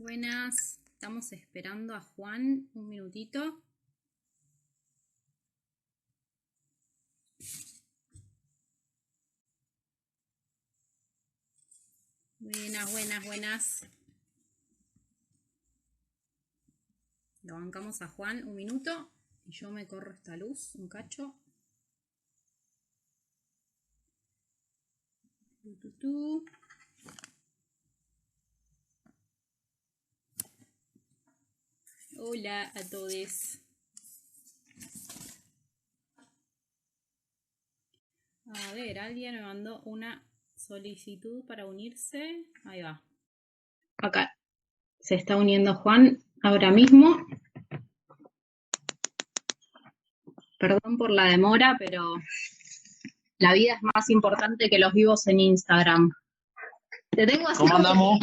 Buenas, estamos esperando a Juan un minutito. Buenas. Lo bancamos a Juan un minuto y yo me corro esta luz un cacho. Hola a todos. A ver, alguien me mandó una solicitud para unirse. Ahí va. Acá se está uniendo Juan ahora mismo. Perdón por la demora, pero la vida es más importante que los vivos en Instagram. Te tengo así. ¿Cómo andamos?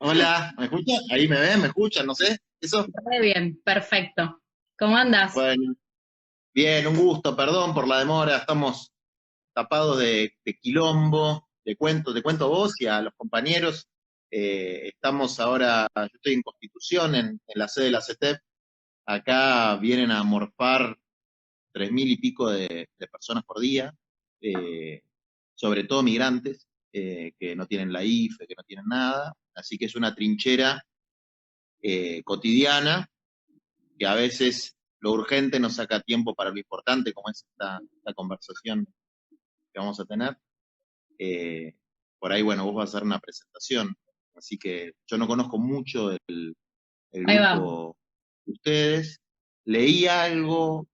Hola, ¿me escuchan? Ahí me ven, me escuchan, no sé, ¿eso? Muy bien, perfecto. ¿Cómo andas? Bueno, bien, un gusto, perdón por la demora, estamos tapados de quilombo, te cuento a vos y a los compañeros. Estamos ahora, yo estoy en Constitución, en la sede de la CETEP, acá vienen a morfar 3.000 y pico de personas por día, sobre todo migrantes, que no tienen la IFE, que no tienen nada, así que es una trinchera cotidiana, que a veces lo urgente no saca tiempo para lo importante, como es esta conversación que vamos a tener. Por ahí, bueno, vos vas a hacer una presentación, así que yo no conozco mucho el grupo de ustedes. Leí algo,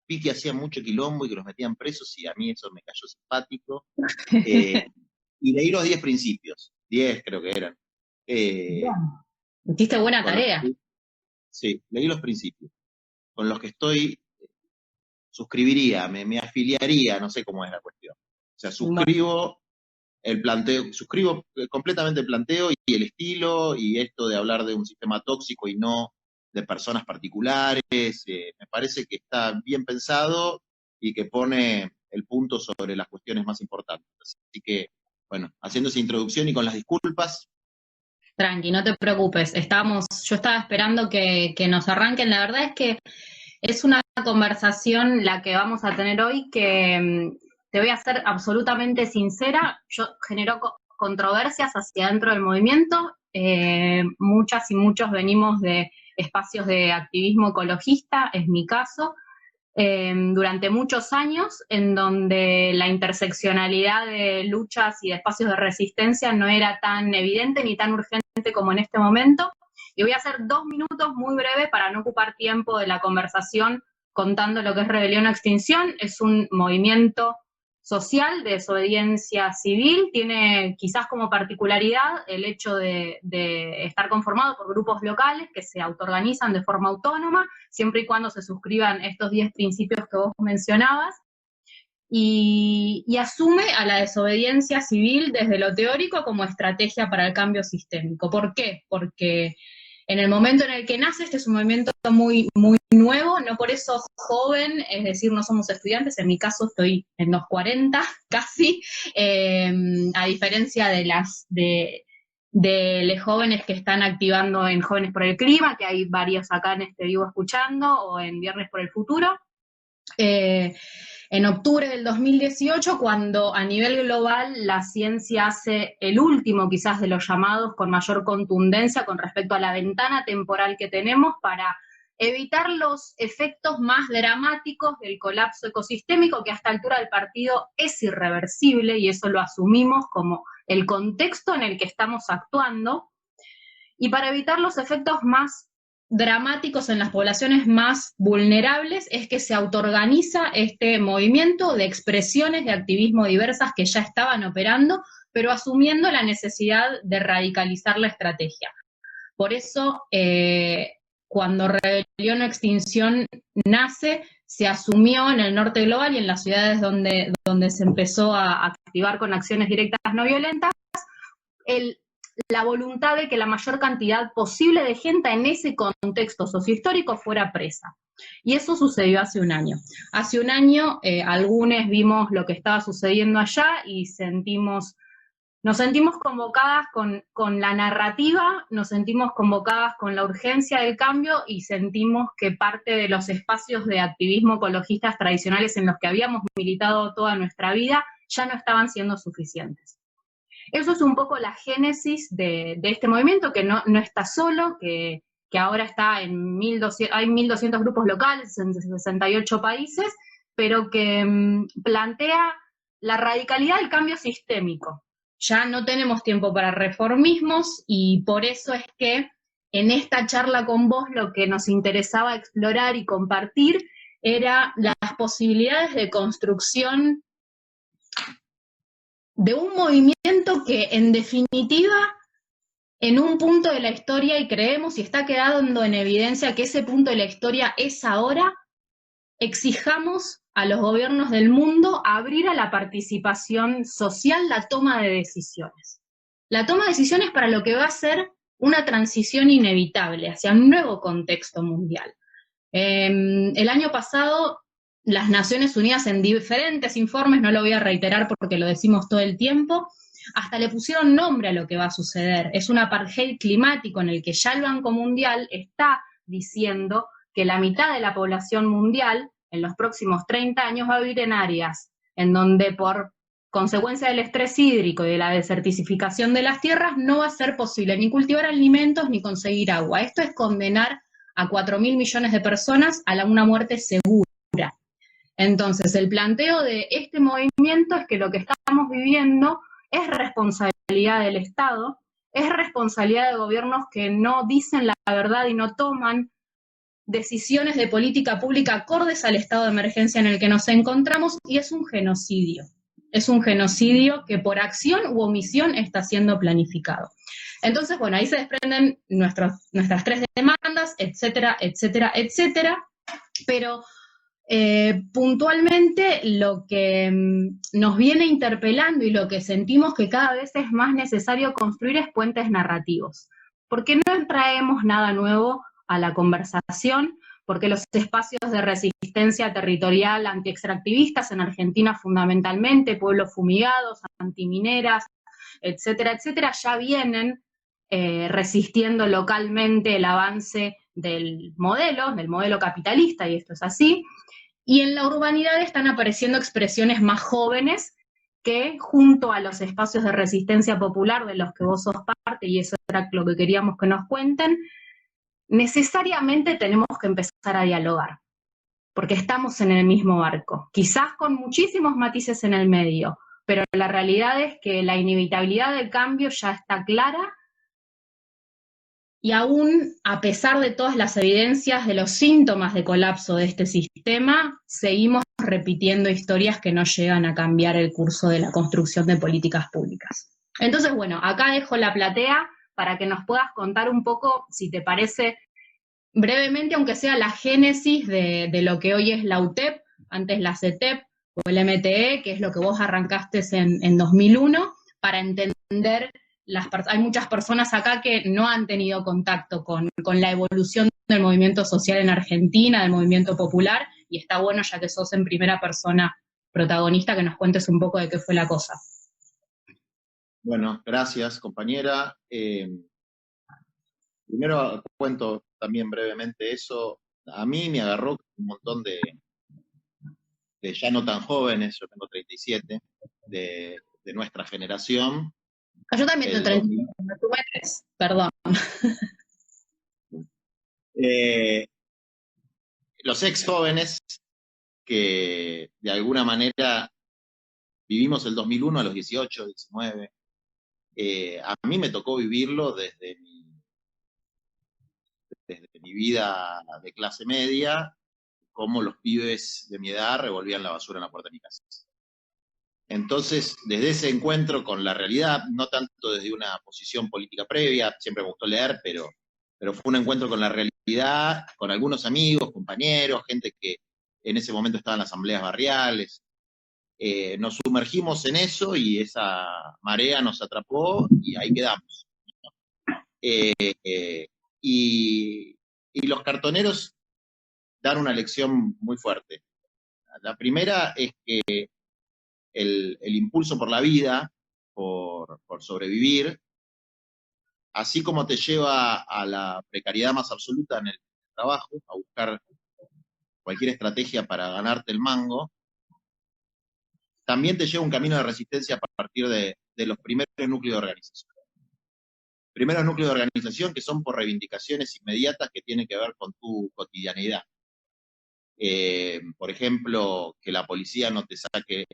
vi que hacían mucho quilombo y que los metían presos, y a mí eso me cayó simpático. Y leí los 10 principios, 10 creo que eran. Hiciste buena tarea. Sí, leí los principios, con los que estoy, suscribiría, me afiliaría, no sé cómo es la cuestión. O sea, suscribo el planteo, suscribo completamente el planteo y el estilo, y esto de hablar de un sistema tóxico y no de personas particulares, me parece que está bien pensado y que pone el punto sobre las cuestiones más importantes. Así que, bueno, haciendo esa introducción y con las disculpas. Tranqui, no te preocupes. Yo estaba esperando que nos arranquen. La verdad es que es una conversación la que vamos a tener hoy que te voy a ser absolutamente sincera. Generó controversias hacia dentro del movimiento. Muchas y muchos venimos de espacios de activismo ecologista, es mi caso. Durante muchos años, en donde la interseccionalidad de luchas y de espacios de resistencia no era tan evidente ni tan urgente como en este momento. Y voy a hacer 2 minutos muy breves para no ocupar tiempo de la conversación contando lo que es Rebelión o Extinción. Es un movimiento social de desobediencia civil, tiene quizás como particularidad el hecho de estar conformado por grupos locales que se autoorganizan de forma autónoma, siempre y cuando se suscriban estos 10 principios que vos mencionabas, y asume a la desobediencia civil desde lo teórico como estrategia para el cambio sistémico. ¿Por qué? Porque en el momento en el que nace, este es un movimiento muy, muy nuevo, no por eso joven, es decir, no somos estudiantes, en mi caso estoy en los 40 casi, a diferencia de los jóvenes que están activando en Jóvenes por el Clima, que hay varios acá en este vivo escuchando, o en Viernes por el Futuro. En octubre del 2018, cuando a nivel global la ciencia hace el último quizás de los llamados con mayor contundencia con respecto a la ventana temporal que tenemos para evitar los efectos más dramáticos del colapso ecosistémico, que a esta altura del partido es irreversible, y eso lo asumimos como el contexto en el que estamos actuando, y para evitar los efectos más dramáticos en las poblaciones más vulnerables es que se autoorganiza este movimiento de expresiones de activismo diversas que ya estaban operando, pero asumiendo la necesidad de radicalizar la estrategia. Por eso, cuando Rebelión o Extinción nace, se asumió en el norte global y en las ciudades donde se empezó a activar con acciones directas no violentas, la voluntad de que la mayor cantidad posible de gente en ese contexto sociohistórico fuera presa. Y eso sucedió hace un año. Hace un año algunos vimos lo que estaba sucediendo allá y sentimos, Nos sentimos convocadas con la narrativa, nos sentimos convocadas con la urgencia del cambio y sentimos que parte de los espacios de activismo ecologistas tradicionales en los que habíamos militado toda nuestra vida ya no estaban siendo suficientes. Eso es un poco la génesis de este movimiento, que no está solo, que ahora está en 1.200, hay 1.200 grupos locales en 68 países, pero que plantea la radicalidad del cambio sistémico. Ya no tenemos tiempo para reformismos y por eso es que en esta charla con vos lo que nos interesaba explorar y compartir era las posibilidades de construcción de un movimiento que en definitiva en un punto de la historia, y creemos y está quedando en evidencia que ese punto de la historia es ahora, exijamos a los gobiernos del mundo abrir a la participación social la toma de decisiones. La toma de decisiones para lo que va a ser una transición inevitable hacia un nuevo contexto mundial. El año pasado, las Naciones Unidas en diferentes informes, no lo voy a reiterar porque lo decimos todo el tiempo, hasta le pusieron nombre a lo que va a suceder. Es un apartheid climático en el que ya el Banco Mundial está diciendo que la mitad de la población mundial en los próximos 30 años va a vivir en áreas en donde por consecuencia del estrés hídrico y de la desertificación de las tierras no va a ser posible ni cultivar alimentos ni conseguir agua. Esto es condenar a 4.000 millones de personas a una muerte segura. Entonces, el planteo de este movimiento es que lo que estamos viviendo es responsabilidad del Estado, es responsabilidad de gobiernos que no dicen la verdad y no toman decisiones de política pública acordes al estado de emergencia en el que nos encontramos, y es un genocidio. Es un genocidio que por acción u omisión está siendo planificado. Entonces, bueno, ahí se desprenden nuestras 3 demandas, etcétera, etcétera, etcétera, pero puntualmente lo que nos viene interpelando y lo que sentimos que cada vez es más necesario construir es puentes narrativos. ¿Por qué no traemos nada nuevo a la conversación? Porque los espacios de resistencia territorial antiextractivistas en Argentina fundamentalmente, pueblos fumigados, antimineras, etcétera, etcétera, ya vienen resistiendo localmente el avance del modelo capitalista, y esto es así. Y en la urbanidad están apareciendo expresiones más jóvenes que, junto a los espacios de resistencia popular de los que vos sos parte, y eso era lo que queríamos que nos cuenten, necesariamente tenemos que empezar a dialogar, porque estamos en el mismo barco, quizás con muchísimos matices en el medio, pero la realidad es que la inevitabilidad del cambio ya está clara. Y aún, a pesar de todas las evidencias de los síntomas de colapso de este sistema, seguimos repitiendo historias que no llegan a cambiar el curso de la construcción de políticas públicas. Entonces, bueno, acá dejo la platea para que nos puedas contar un poco, si te parece, brevemente, aunque sea la génesis de lo que hoy es la UTEP, antes la CETEP o el MTE, que es lo que vos arrancaste en 2001, para entender. Hay muchas personas acá que no han tenido contacto con la evolución del movimiento social en Argentina, del movimiento popular, y está bueno, ya que sos en primera persona protagonista, que nos cuentes un poco de qué fue la cosa. Bueno, gracias, compañera. Primero cuento también brevemente eso. A mí me agarró un montón de ya no tan jóvenes, yo tengo 37, de nuestra generación. Yo también tengo 37, tuve 3, perdón. Los ex jóvenes que de alguna manera vivimos el 2001 a los 18, 19, a mí me tocó vivirlo desde mi vida de clase media, cómo los pibes de mi edad revolvían la basura en la puerta de mi casa. Entonces, desde ese encuentro con la realidad, no tanto desde una posición política previa, siempre me gustó leer, pero fue un encuentro con la realidad, con algunos amigos, compañeros, gente que en ese momento estaba en las asambleas barriales. Nos sumergimos en eso y esa marea nos atrapó y ahí quedamos. Y los cartoneros dan una lección muy fuerte. La primera es que el impulso por la vida, por sobrevivir, así como te lleva a la precariedad más absoluta en el trabajo, a buscar cualquier estrategia para ganarte el mango, también te lleva un camino de resistencia a partir de los primeros núcleos de organización. Primeros núcleos de organización que son por reivindicaciones inmediatas que tienen que ver con tu cotidianidad. Por ejemplo, que la policía no te saque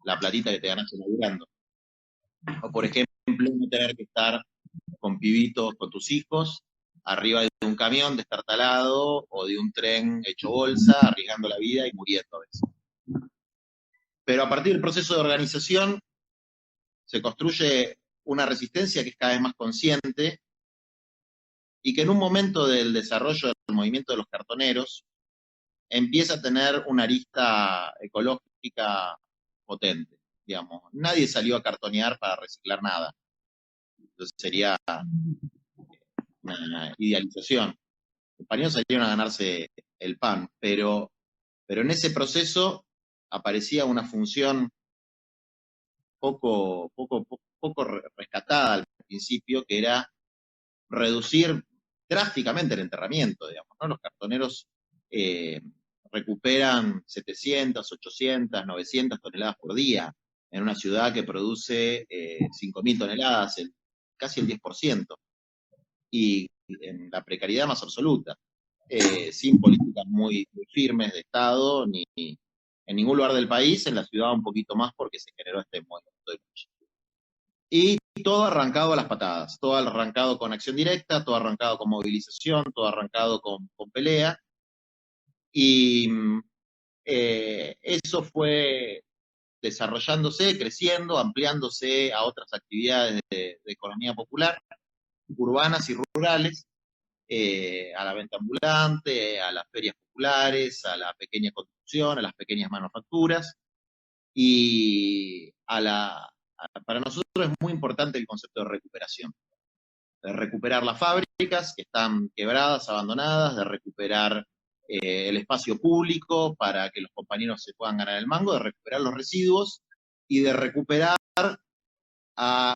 la platita que te ganaste laburando. O por ejemplo, no tener que estar con pibitos, con tus hijos, arriba de un camión destartalado o de un tren hecho bolsa, arriesgando la vida y muriendo a veces. Pero a partir del proceso de organización se construye una resistencia que es cada vez más consciente y que en un momento del desarrollo del movimiento de los cartoneros empieza a tener una arista ecológica potente, digamos. Nadie salió a cartonear para reciclar nada. Entonces sería una idealización. Los compañeros salieron a ganarse el pan, pero en ese proceso aparecía una función poco rescatada al principio, que era reducir drásticamente el enterramiento, digamos, ¿no? Los cartoneros recuperan 700, 800, 900 toneladas por día en una ciudad que produce 5.000 toneladas, casi el 10%, y en la precariedad más absoluta, sin políticas muy firmes de Estado, ni en ningún lugar del país, en la ciudad un poquito más porque se generó este movimiento de lucha. Y todo arrancado a las patadas, todo arrancado con acción directa, todo arrancado con movilización, todo arrancado con pelea, y eso fue desarrollándose, creciendo, ampliándose a otras actividades de economía popular, urbanas y rurales, a la venta ambulante, a las ferias populares, a la pequeña construcción, a las pequeñas manufacturas, y para nosotros es muy importante el concepto de recuperación, de recuperar las fábricas que están quebradas, abandonadas, de recuperar el espacio público para que los compañeros se puedan ganar el mango, de recuperar los residuos y de recuperar a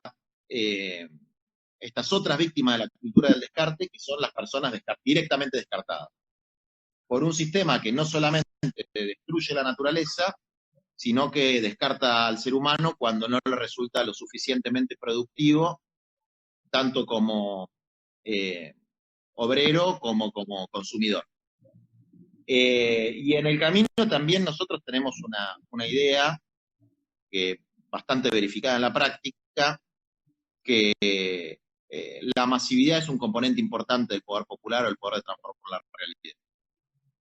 estas otras víctimas de la cultura del descarte, que son las personas directamente descartadas, por un sistema que no solamente destruye la naturaleza, sino que descarta al ser humano cuando no le resulta lo suficientemente productivo, tanto como obrero como consumidor. Y en el camino también nosotros tenemos una idea que bastante verificada en la práctica, que la masividad es un componente importante del poder popular o el poder de transformar la realidad.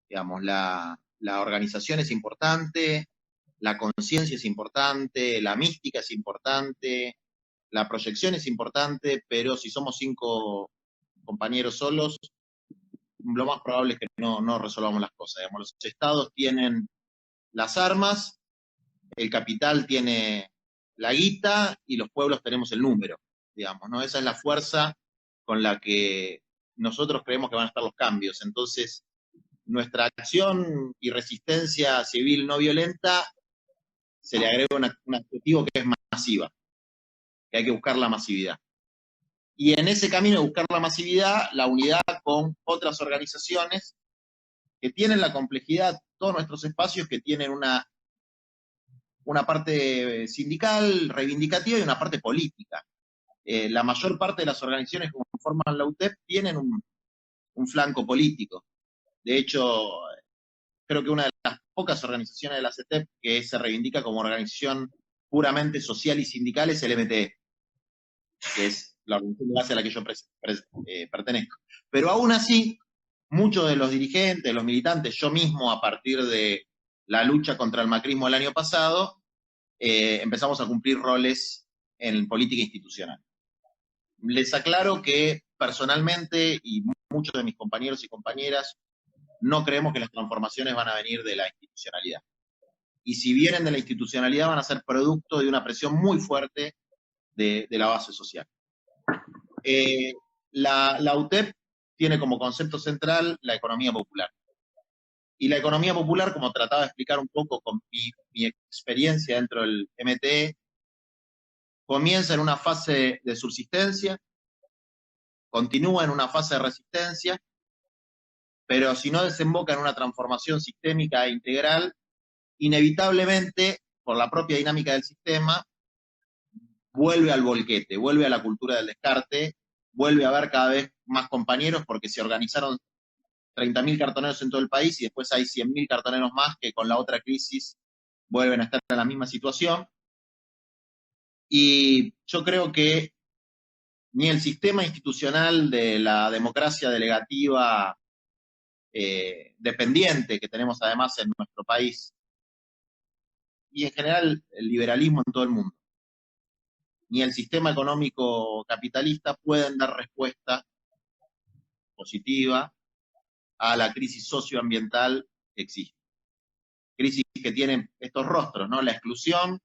Digamos, la organización es importante, la conciencia es importante, la mística es importante, la proyección es importante, pero si somos 5 compañeros solos, lo más probable es que no resolvamos las cosas. Digamos, los estados tienen las armas, el capital tiene la guita y los pueblos tenemos el número, digamos, ¿no? Esa es la fuerza con la que nosotros creemos que van a estar los cambios. Entonces, nuestra acción y resistencia civil no violenta se le agrega un adjetivo que es masiva, que hay que buscar la masividad. Y en ese camino de buscar la masividad, la unidad con otras organizaciones que tienen la complejidad, todos nuestros espacios que tienen una parte sindical, reivindicativa y una parte política. La mayor parte de las organizaciones que conforman la UTEP tienen un flanco político. De hecho, creo que una de las pocas organizaciones de la CETEP que se reivindica como organización puramente social y sindical es el MTE, que es la organización de base a la que yo pertenezco. Pero aún así, muchos de los dirigentes, los militantes, yo mismo a partir de la lucha contra el macrismo el año pasado, empezamos a cumplir roles en política institucional. Les aclaro que personalmente y muchos de mis compañeros y compañeras no creemos que las transformaciones van a venir de la institucionalidad. Y si vienen de la institucionalidad van a ser producto de una presión muy fuerte de la base social. La UTEP tiene como concepto central la economía popular. Y la economía popular, como trataba de explicar un poco con mi experiencia dentro del MTE, comienza en una fase de subsistencia, continúa en una fase de resistencia, pero si no desemboca en una transformación sistémica e integral, inevitablemente, por la propia dinámica del sistema, vuelve al volquete, vuelve a la cultura del descarte, vuelve a haber cada vez más compañeros porque se organizaron 30.000 cartoneros en todo el país y después hay 100.000 cartoneros más que con la otra crisis vuelven a estar en la misma situación. Y yo creo que ni el sistema institucional de la democracia delegativa dependiente que tenemos además en nuestro país, y en general el liberalismo en todo el mundo, ni el sistema económico capitalista pueden dar respuesta positiva a la crisis socioambiental que existe. Crisis que tienen estos rostros, ¿no? La exclusión,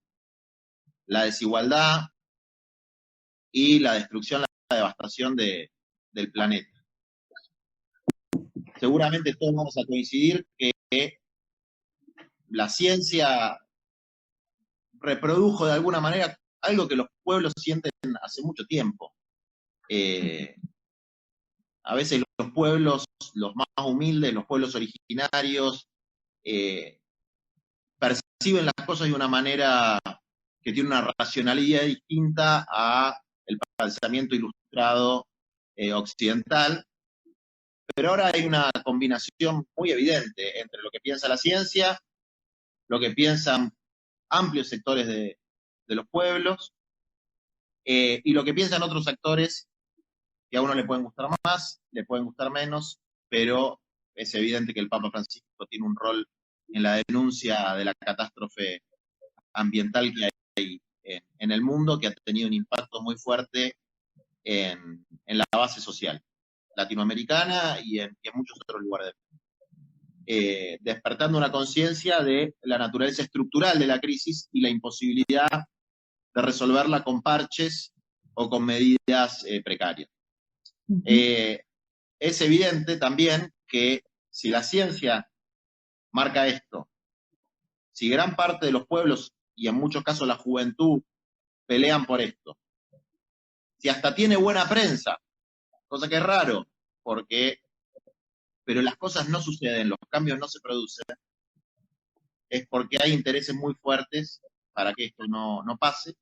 la desigualdad y la destrucción, la devastación del planeta. Seguramente todos vamos a coincidir que la ciencia reprodujo de alguna manera algo que los pueblos sienten hace mucho tiempo. A veces los pueblos, los más humildes, los pueblos originarios, perciben las cosas de una manera que tiene una racionalidad distinta a el pensamiento ilustrado occidental, pero ahora hay una combinación muy evidente entre lo que piensa la ciencia, lo que piensan amplios sectores de los pueblos, y lo que piensan otros actores que a uno le pueden gustar más, le pueden gustar menos, pero es evidente que el Papa Francisco tiene un rol en la denuncia de la catástrofe ambiental que hay en el mundo, que ha tenido un impacto muy fuerte en la base social latinoamericana y en muchos otros lugares del mundo. Despertando una conciencia de la naturaleza estructural de la crisis y la imposibilidad de resolverla con parches o con medidas precarias. Es evidente también que si la ciencia marca esto, si gran parte de los pueblos y en muchos casos la juventud pelean por esto, si hasta tiene buena prensa, cosa que es raro, pero las cosas no suceden, los cambios no se producen, es porque hay intereses muy fuertes para que esto no pase,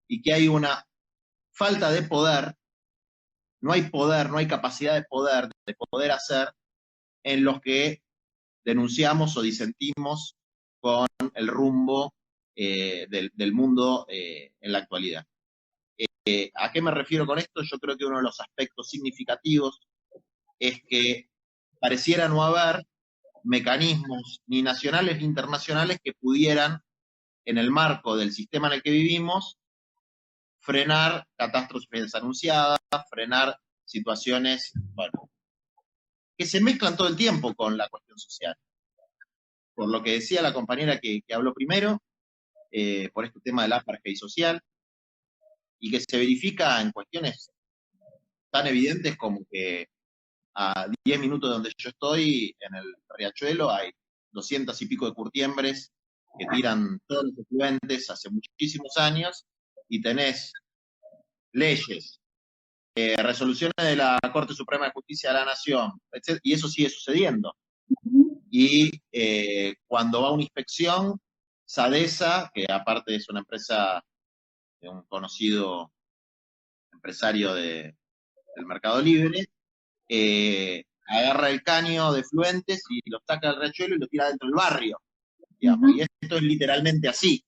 y que hay una falta de poder, no hay capacidad de poder hacer en los que denunciamos o disentimos con el rumbo del mundo en la actualidad. ¿A qué me refiero con esto? Yo creo que uno de los aspectos significativos es que pareciera no haber mecanismos ni nacionales ni internacionales que pudieran, en el marco del sistema en el que vivimos, frenar catástrofes anunciadas, frenar situaciones, bueno, que se mezclan todo el tiempo con la cuestión social. Por lo que decía la compañera que habló primero, por este tema del apartheid social, y que se verifica en cuestiones tan evidentes como que a 10 minutos de donde yo estoy, en el Riachuelo, hay 200 y pico de curtiembres que tiran todos los efluentes hace muchísimos años, y tenés leyes, resoluciones de la Corte Suprema de Justicia de la Nación, etc., y eso sigue sucediendo. Y cuando va a una inspección, SADESA, que aparte es una empresa de un conocido empresario del Mercado Libre, agarra el caño de efluentes y lo saca del riachuelo y lo tira dentro del barrio, digamos. Y esto es literalmente así.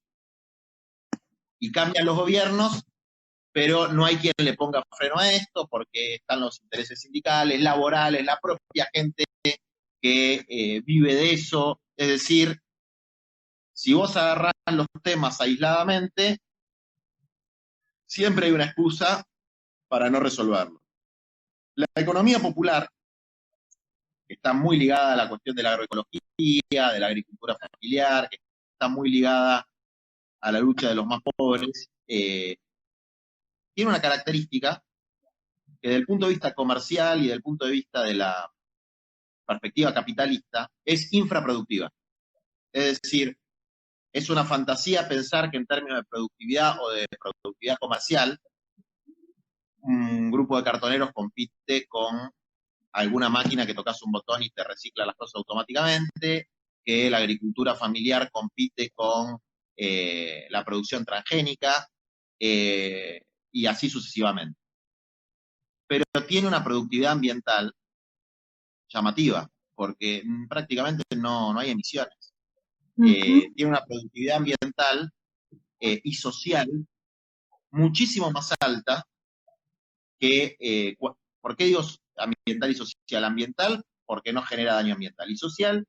Y cambian los gobiernos, pero no hay quien le ponga freno a esto porque están los intereses sindicales, laborales, la propia gente que vive de eso. Es decir, si vos agarrás los temas aisladamente, siempre hay una excusa para no resolverlo. La economía popular, que está muy ligada a la cuestión de la agroecología, de la agricultura familiar, que está muy ligada a la lucha de los más pobres, tiene una característica que desde el punto de vista comercial y desde el punto de vista de la perspectiva capitalista es infraproductiva. Es decir, Es una fantasía pensar que en términos de productividad o de productividad comercial, un grupo de cartoneros compite con alguna máquina que tocas un botón y te recicla las cosas automáticamente, que la agricultura familiar compite con la producción transgénica, y así sucesivamente. Pero tiene una productividad ambiental llamativa, porque prácticamente no hay emisiones. Tiene una productividad ambiental y social muchísimo más alta que, ¿por qué digo ambiental y social? Ambiental, porque no genera daño ambiental, y social,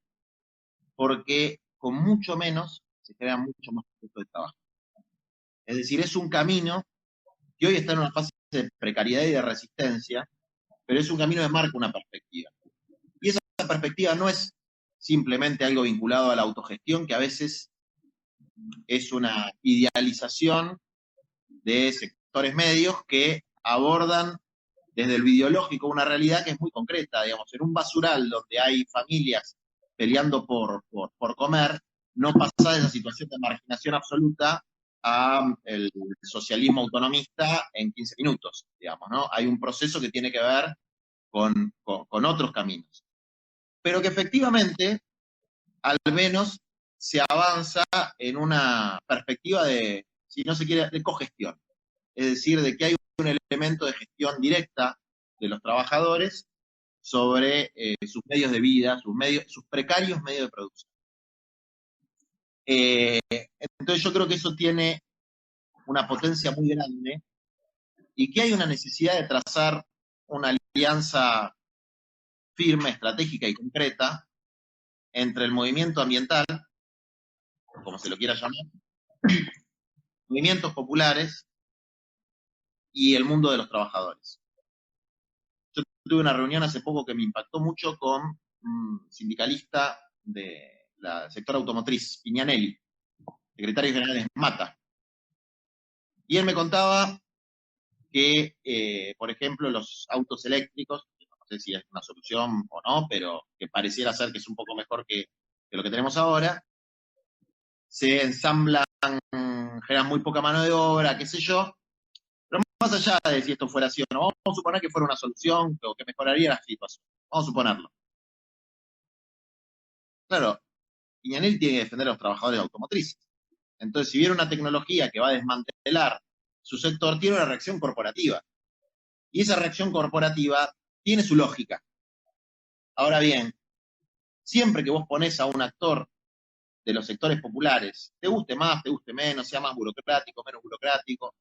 porque con mucho menos se generan mucho más puestos de trabajo. Es decir, es un camino que hoy está en una fase de precariedad y de resistencia, pero es un camino que marca una perspectiva. Y esa perspectiva no es simplemente algo vinculado a la autogestión, que a veces es una idealización de sectores medios que abordan desde lo ideológico una realidad que es muy concreta. Digamos, en un basural donde hay familias peleando por comer, no pasa de esa situación de marginación absoluta a el socialismo autonomista en 15 minutos, digamos, ¿no? Hay un proceso que tiene que ver con otros caminos. Pero que efectivamente, al menos, se avanza en una perspectiva de, si no se quiere, de cogestión. Es decir, de que hay un elemento de gestión directa de los trabajadores sobre sus medios de vida, sus precarios medios de producción. Entonces yo creo que eso tiene una potencia muy grande y que hay una necesidad de trazar una alianza firme, estratégica y concreta entre el movimiento ambiental, como se lo quiera llamar, movimientos populares y el mundo de los trabajadores. Yo tuve una reunión hace poco que me impactó mucho con un sindicalista del sector automotriz, Piñanelli, secretario general de Mata. Y él me contaba que, por ejemplo, los autos eléctricos, no sé si es una solución o no, pero que pareciera ser que es un poco mejor que lo que tenemos ahora, se ensamblan, generan muy poca mano de obra, qué sé yo, pero más allá de si esto fuera así o no, vamos a suponer que fuera una solución o que mejoraría la situación. Vamos a suponerlo. Claro, Piñanelli tiene que defender a los trabajadores automotrices. Entonces, si viene una tecnología que va a desmantelar su sector, tiene una reacción corporativa. Y esa reacción corporativa tiene su lógica. Ahora bien, siempre que vos ponés a un actor de los sectores populares, te guste más, te guste menos, sea más burocrático, menos burocrático,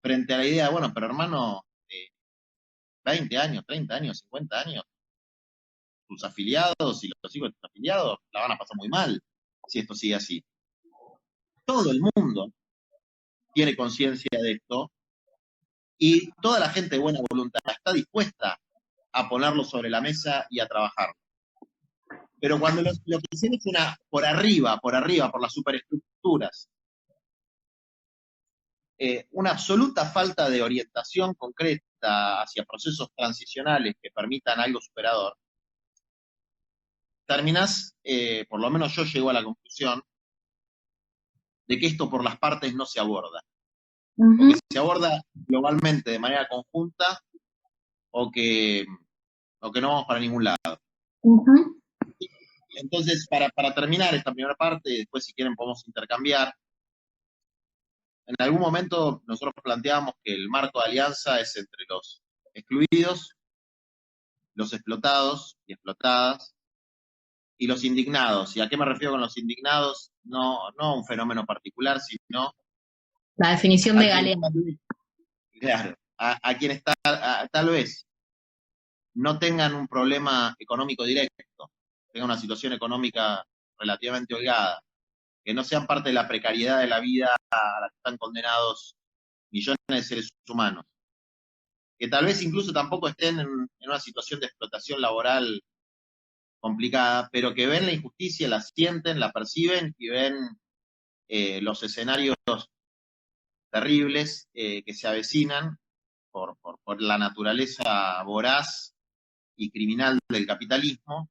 frente a la idea, bueno, pero hermano, 20 años, 30 años, 50 años, tus afiliados y los hijos de tus afiliados la van a pasar muy mal si esto sigue así. Todo el mundo tiene conciencia de esto y toda la gente de buena voluntad está dispuesta a ponerlo sobre la mesa y a trabajar. Pero cuando lo que hicieron es por arriba, por las superestructuras, una absoluta falta de orientación concreta hacia procesos transicionales que permitan algo superador, terminás, por lo menos yo llego a la conclusión, de que esto por las partes no se aborda. O que se aborda globalmente de manera conjunta, o que no vamos para ningún lado. Entonces, para terminar esta primera parte, y después si quieren podemos intercambiar, en algún momento nosotros planteamos que el marco de alianza es entre los excluidos, los explotados y explotadas, y los indignados. ¿Y a qué me refiero con los indignados? No a un fenómeno particular, sino la definición de Galeno. Claro, a quienes tal vez no tengan un problema económico directo, tengan una situación económica relativamente holgada, que no sean parte de la precariedad de la vida a la que están condenados millones de seres humanos, que tal vez incluso tampoco estén en una situación de explotación laboral complicada, pero que ven la injusticia, la sienten, la perciben y ven los escenarios terribles que se avecinan por la naturaleza voraz y criminal del capitalismo,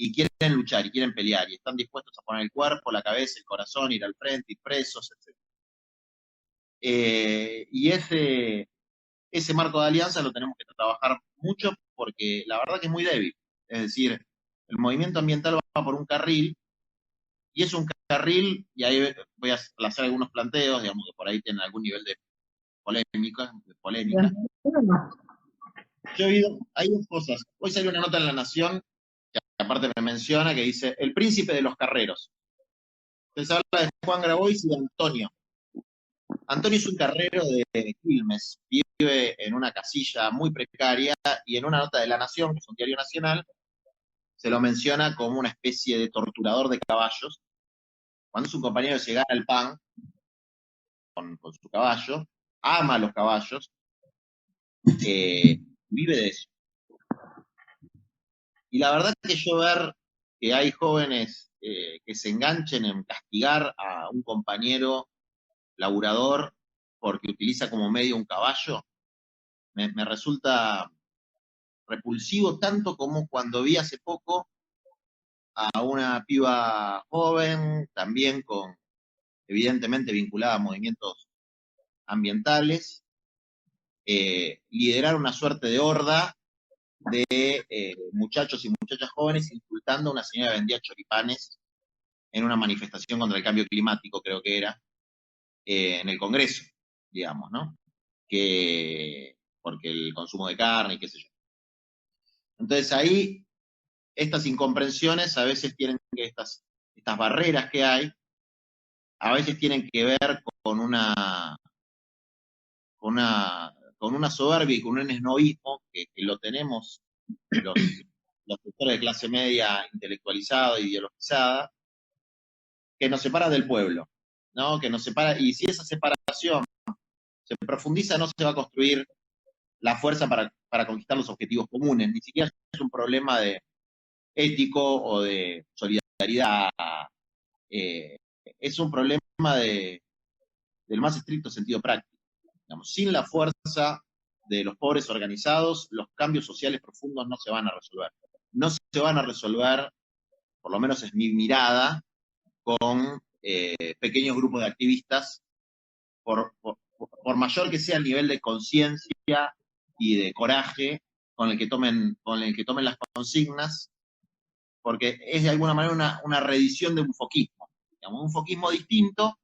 y quieren luchar, y quieren pelear, y están dispuestos a poner el cuerpo, la cabeza, el corazón, ir al frente, ir presos, etc. Y ese marco de alianza lo tenemos que trabajar mucho porque la verdad que es muy débil. Es decir, el movimiento ambiental va por un carril, y es un carril, y ahí voy a hacer algunos planteos, digamos, que por ahí tienen algún nivel de polémica. Yo he oído, hay dos cosas. Hoy salió una nota en La Nación, que aparte me menciona, que dice, el príncipe de los carreros. Entonces habla de Juan Grabois y de Antonio. Antonio es un carrero de Quilmes, vive en una casilla muy precaria, y en una nota de La Nación, que es un diario nacional, se lo menciona como una especie de torturador de caballos. Cuando es un compañero que se gana el pan con su caballo, ama a los caballos, vive de eso. Y la verdad que yo ver que hay jóvenes que se enganchen en castigar a un compañero laburador porque utiliza como medio un caballo, me resulta repulsivo, tanto como cuando vi hace poco a una piba joven, también evidentemente vinculada a movimientos ambientales, liderar una suerte de horda de muchachos y muchachas jóvenes insultando a una señora que vendía choripanes en una manifestación contra el cambio climático, creo que era, en el Congreso, digamos, ¿no? Porque el consumo de carne y qué sé yo. Entonces ahí, estas incomprensiones a veces tienen que, estas barreras que hay, a veces tienen que ver con una soberbia y con un esnovismo que lo tenemos los sectores de clase media intelectualizada e ideologizada, que nos separa del pueblo, ¿no? Que nos separa, y si esa separación se profundiza, no se va a construir la fuerza para conquistar los objetivos comunes, ni siquiera es un problema de ético o de solidaridad, es un problema del más estricto sentido práctico. Digamos, sin la fuerza de los pobres organizados, los cambios sociales profundos no se van a resolver. No se van a resolver, por lo menos es mi mirada, con pequeños grupos de activistas, por mayor que sea el nivel de conciencia y de coraje con el que tomen las consignas, porque es de alguna manera una reedición de un foquismo, digamos, un foquismo distinto,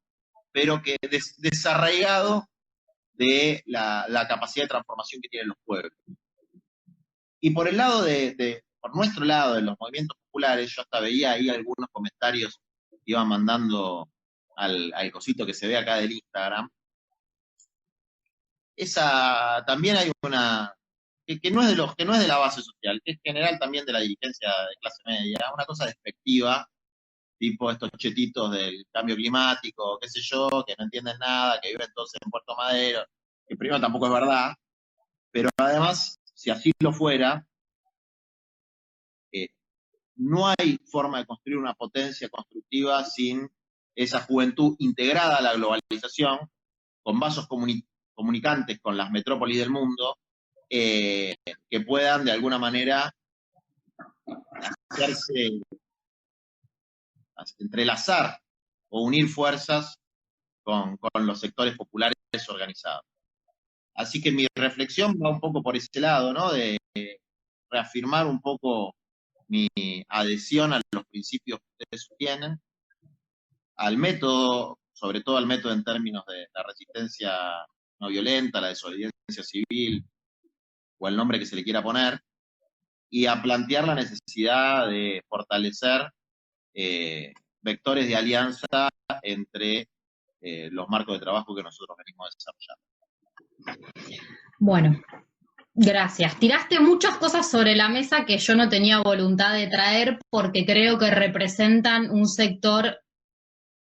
pero que desarraigado de la capacidad de transformación que tienen los pueblos. Y por el lado por nuestro lado, de los movimientos populares, yo hasta veía ahí algunos comentarios que iban mandando al cosito que se ve acá del Instagram. También hay una, que no es de la base social, que es general también de la dirigencia de clase media, una cosa despectiva, tipo estos chetitos del cambio climático, qué sé yo, que no entienden nada, que viven todos en Puerto Madero, que primero tampoco es verdad, pero además, si así lo fuera, no hay forma de construir una potencia constructiva sin esa juventud integrada a la globalización, con vasos comunicantes con las metrópolis del mundo, que puedan de alguna manera entrelazar o unir fuerzas con los sectores populares organizados. Así que mi reflexión va un poco por ese lado, ¿no? De reafirmar un poco mi adhesión a los principios que ustedes tienen, al método, sobre todo al método en términos de la resistencia no violenta, la desobediencia civil, o el nombre que se le quiera poner, y a plantear la necesidad de fortalecer vectores de alianza entre los marcos de trabajo que nosotros venimos desarrollando. Bueno, gracias. Tiraste muchas cosas sobre la mesa que yo no tenía voluntad de traer porque creo que representan un sector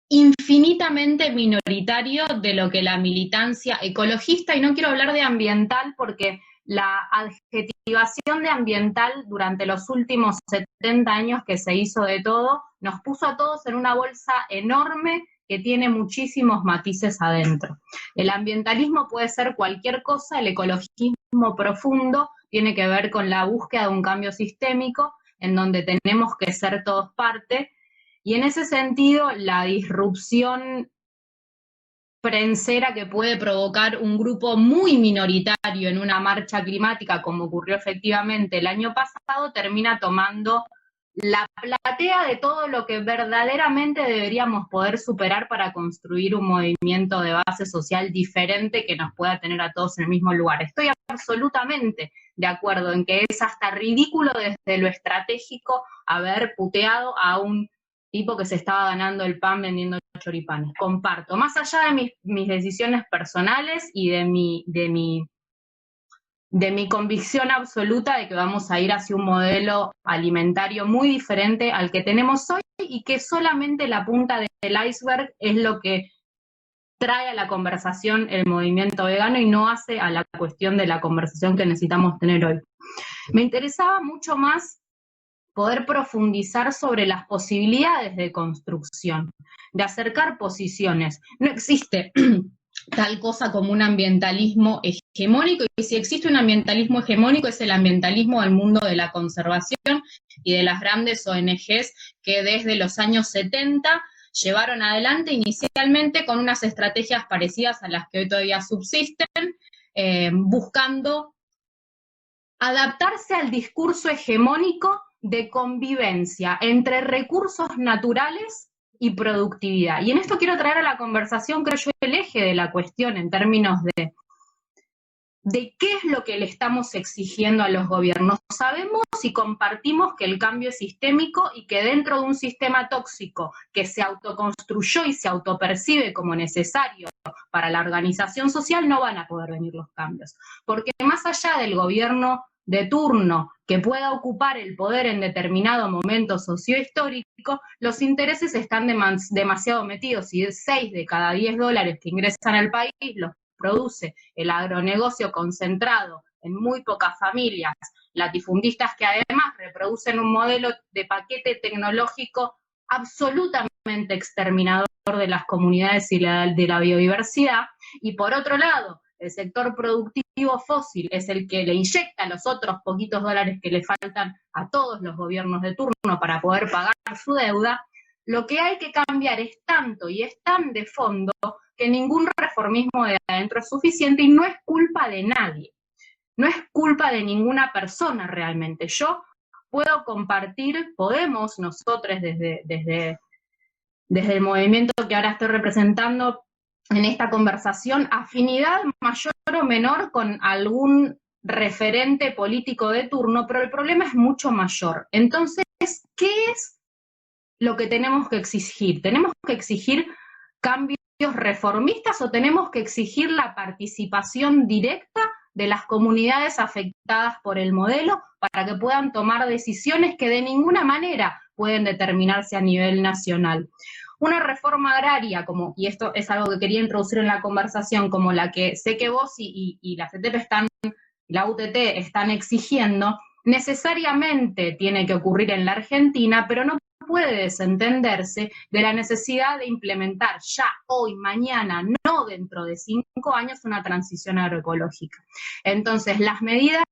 infinitamente minoritario de lo que la militancia ecologista, y no quiero hablar de ambiental porque la adjetivación de ambiental durante los últimos 70 años que se hizo de todo, nos puso a todos en una bolsa enorme que tiene muchísimos matices adentro. El ambientalismo puede ser cualquier cosa, el ecologismo profundo tiene que ver con la búsqueda de un cambio sistémico. en donde tenemos que ser todos parte, y en ese sentido la disrupción prensera que puede provocar un grupo muy minoritario en una marcha climática, como ocurrió efectivamente el año pasado, termina tomando la platea de todo lo que verdaderamente deberíamos poder superar para construir un movimiento de base social diferente que nos pueda tener a todos en el mismo lugar. Estoy absolutamente de acuerdo en que es hasta ridículo desde lo estratégico haber puteado a un tipo que se estaba ganando el pan vendiendo choripanes. Comparto, más allá de mis decisiones personales y de mi convicción absoluta de que vamos a ir hacia un modelo alimentario muy diferente al que tenemos hoy y que solamente la punta del iceberg es lo que trae a la conversación el movimiento vegano y no hace a la cuestión de la conversación que necesitamos tener hoy. Me interesaba mucho más poder profundizar sobre las posibilidades de construcción, de acercar posiciones. No existe tal cosa como un ambientalismo hegemónico, y si existe un ambientalismo hegemónico es el ambientalismo del mundo de la conservación y de las grandes ONGs que desde los años 70 llevaron adelante inicialmente con unas estrategias parecidas a las que hoy todavía subsisten, buscando adaptarse al discurso hegemónico de convivencia entre recursos naturales y productividad. Y en esto quiero traer a la conversación, creo yo, el eje de la cuestión en términos de qué es lo que le estamos exigiendo a los gobiernos. Sabemos y compartimos que el cambio es sistémico y que dentro de un sistema tóxico que se autoconstruyó y se autopercibe como necesario para la organización social, no van a poder venir los cambios. Porque más allá del gobierno de turno que pueda ocupar el poder en determinado momento sociohistórico, los intereses están demasiado metidos, y 6 de cada 10 dólares que ingresan al país los produce el agronegocio concentrado en muy pocas familias, latifundistas que además reproducen un modelo de paquete tecnológico absolutamente exterminador de las comunidades y de la biodiversidad, y por otro lado, el sector productivo fósil es el que le inyecta los otros poquitos dólares que le faltan a todos los gobiernos de turno para poder pagar su deuda. Lo que hay que cambiar es tanto y es tan de fondo que ningún reformismo de adentro es suficiente, y no es culpa de nadie, no es culpa de ninguna persona realmente. Yo puedo compartir, podemos nosotros desde el movimiento que ahora estoy representando en esta conversación, afinidad mayor o menor con algún referente político de turno, pero el problema es mucho mayor. Entonces, ¿qué es lo que tenemos que exigir? ¿Tenemos que exigir cambios reformistas o tenemos que exigir la participación directa de las comunidades afectadas por el modelo para que puedan tomar decisiones que de ninguna manera pueden determinarse a nivel nacional? Una reforma agraria, y esto es algo que quería introducir en la conversación, como la que sé que vos y la CETEP la UTT están exigiendo, necesariamente tiene que ocurrir en la Argentina, pero no puede desentenderse de la necesidad de implementar ya hoy, mañana, no dentro de 5 años, una transición agroecológica. Entonces, las medidas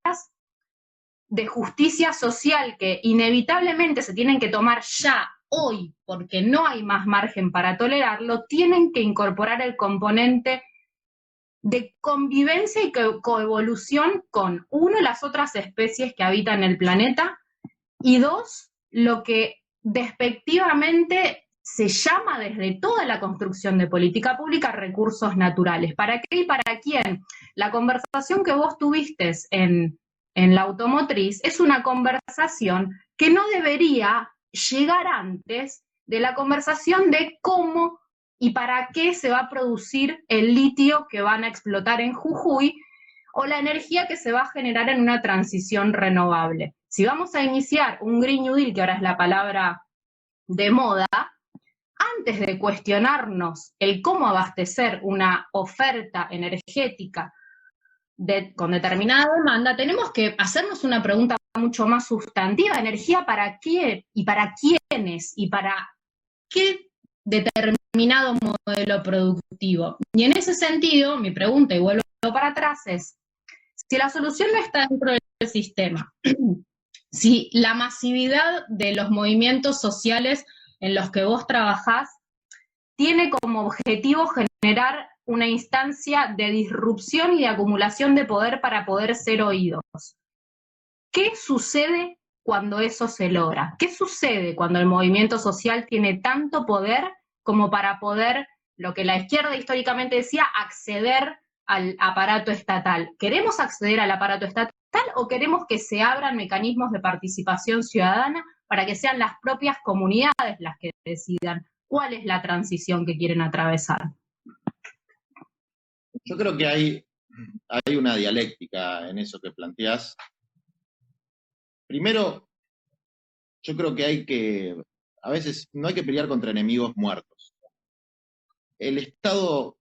de justicia social que inevitablemente se tienen que tomar ya, hoy, porque no hay más margen para tolerarlo, tienen que incorporar el componente de convivencia y coevolución con, 1, las otras especies que habitan el planeta, y 2, lo que despectivamente se llama desde toda la construcción de política pública recursos naturales. ¿Para qué y para quién? La conversación que vos tuviste en la automotriz es una conversación que no debería llegar antes de la conversación de cómo y para qué se va a producir el litio que van a explotar en Jujuy o la energía que se va a generar en una transición renovable. Si vamos a iniciar un Green New Deal, que ahora es la palabra de moda, antes de cuestionarnos el cómo abastecer una oferta energética con determinada demanda, tenemos que hacernos una pregunta mucho más sustantiva: ¿energía para qué y para quiénes y para qué determinado modelo productivo? Y en ese sentido, mi pregunta, y vuelvo para atrás, es: si la solución no está dentro del sistema, si la masividad de los movimientos sociales en los que vos trabajás tiene como objetivo generar una instancia de disrupción y de acumulación de poder para poder ser oídos. ¿Qué sucede cuando eso se logra? ¿Qué sucede cuando el movimiento social tiene tanto poder como para poder, lo que la izquierda históricamente decía, acceder al aparato estatal? ¿Queremos acceder al aparato estatal o queremos que se abran mecanismos de participación ciudadana para que sean las propias comunidades las que decidan cuál es la transición que quieren atravesar? Yo creo que hay una dialéctica en eso que planteás. Primero, yo creo que a veces no hay que pelear contra enemigos muertos. El Estado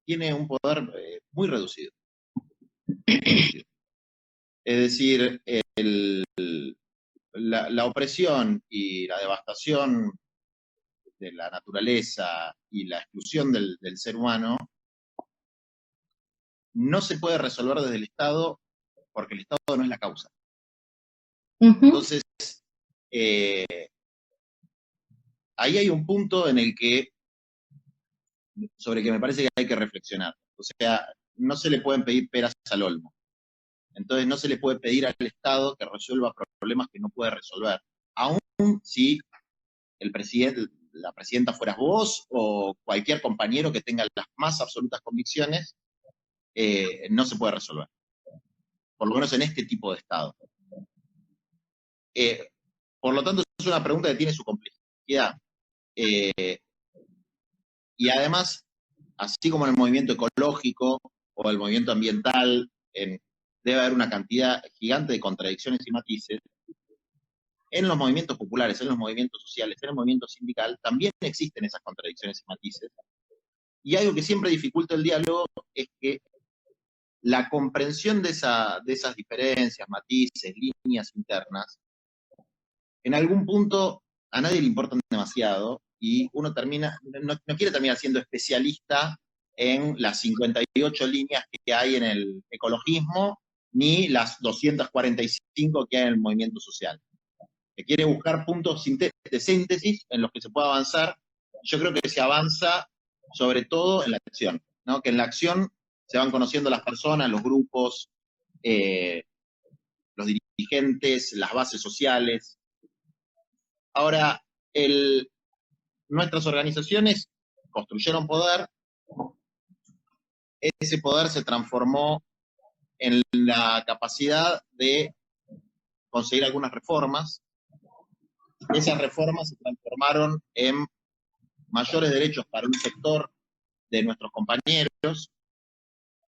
tiene un poder muy reducido. Es decir, la opresión y la devastación de la naturaleza y la exclusión del ser humano no se puede resolver desde el Estado porque el Estado no es la causa. Entonces, ahí hay un punto en el que, sobre que me parece que hay que reflexionar. O sea, no se le pueden pedir peras al olmo. Entonces no se le puede pedir al Estado que resuelva problemas que no puede resolver. Aún si el presidente, la presidenta fueras vos o cualquier compañero que tenga las más absolutas convicciones, no se puede resolver. Por lo menos en este tipo de Estado. Por lo tanto, es una pregunta que tiene su complejidad. Y además, así como en el movimiento ecológico o el movimiento ambiental, debe haber una cantidad gigante de contradicciones y matices, en los movimientos populares, en los movimientos sociales, en el movimiento sindical, también existen esas contradicciones y matices. Y algo que siempre dificulta el diálogo es que la comprensión de esas diferencias, matices, líneas internas, en algún punto a nadie le importan demasiado y uno no quiere terminar siendo especialista en las 58 líneas que hay en el ecologismo, ni las 245 que hay en el movimiento social. Que quiere buscar puntos de síntesis en los que se pueda avanzar. Yo creo que se avanza sobre todo en la acción, ¿no? Que en la acción se van conociendo las personas, los grupos, los dirigentes, las bases sociales. Ahora, nuestras organizaciones construyeron poder, ese poder se transformó en la capacidad de conseguir algunas reformas. Esas reformas se transformaron en mayores derechos para un sector de nuestros compañeros,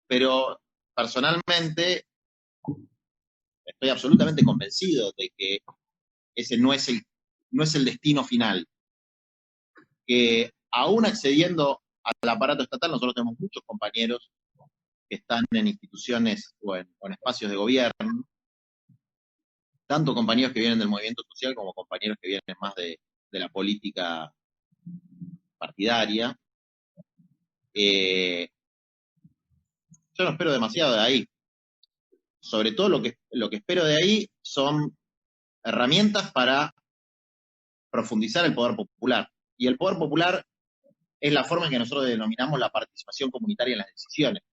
pero personalmente estoy absolutamente convencido de que ese no es el destino final. Que aún accediendo al aparato estatal, nosotros tenemos muchos compañeros que están en instituciones o en espacios de gobierno, tanto compañeros que vienen del movimiento social como compañeros que vienen más de la política partidaria. Yo no espero demasiado de ahí. Sobre todo lo que espero de ahí son herramientas para profundizar el poder popular. Y el poder popular es la forma en que nosotros denominamos la participación comunitaria en las decisiones.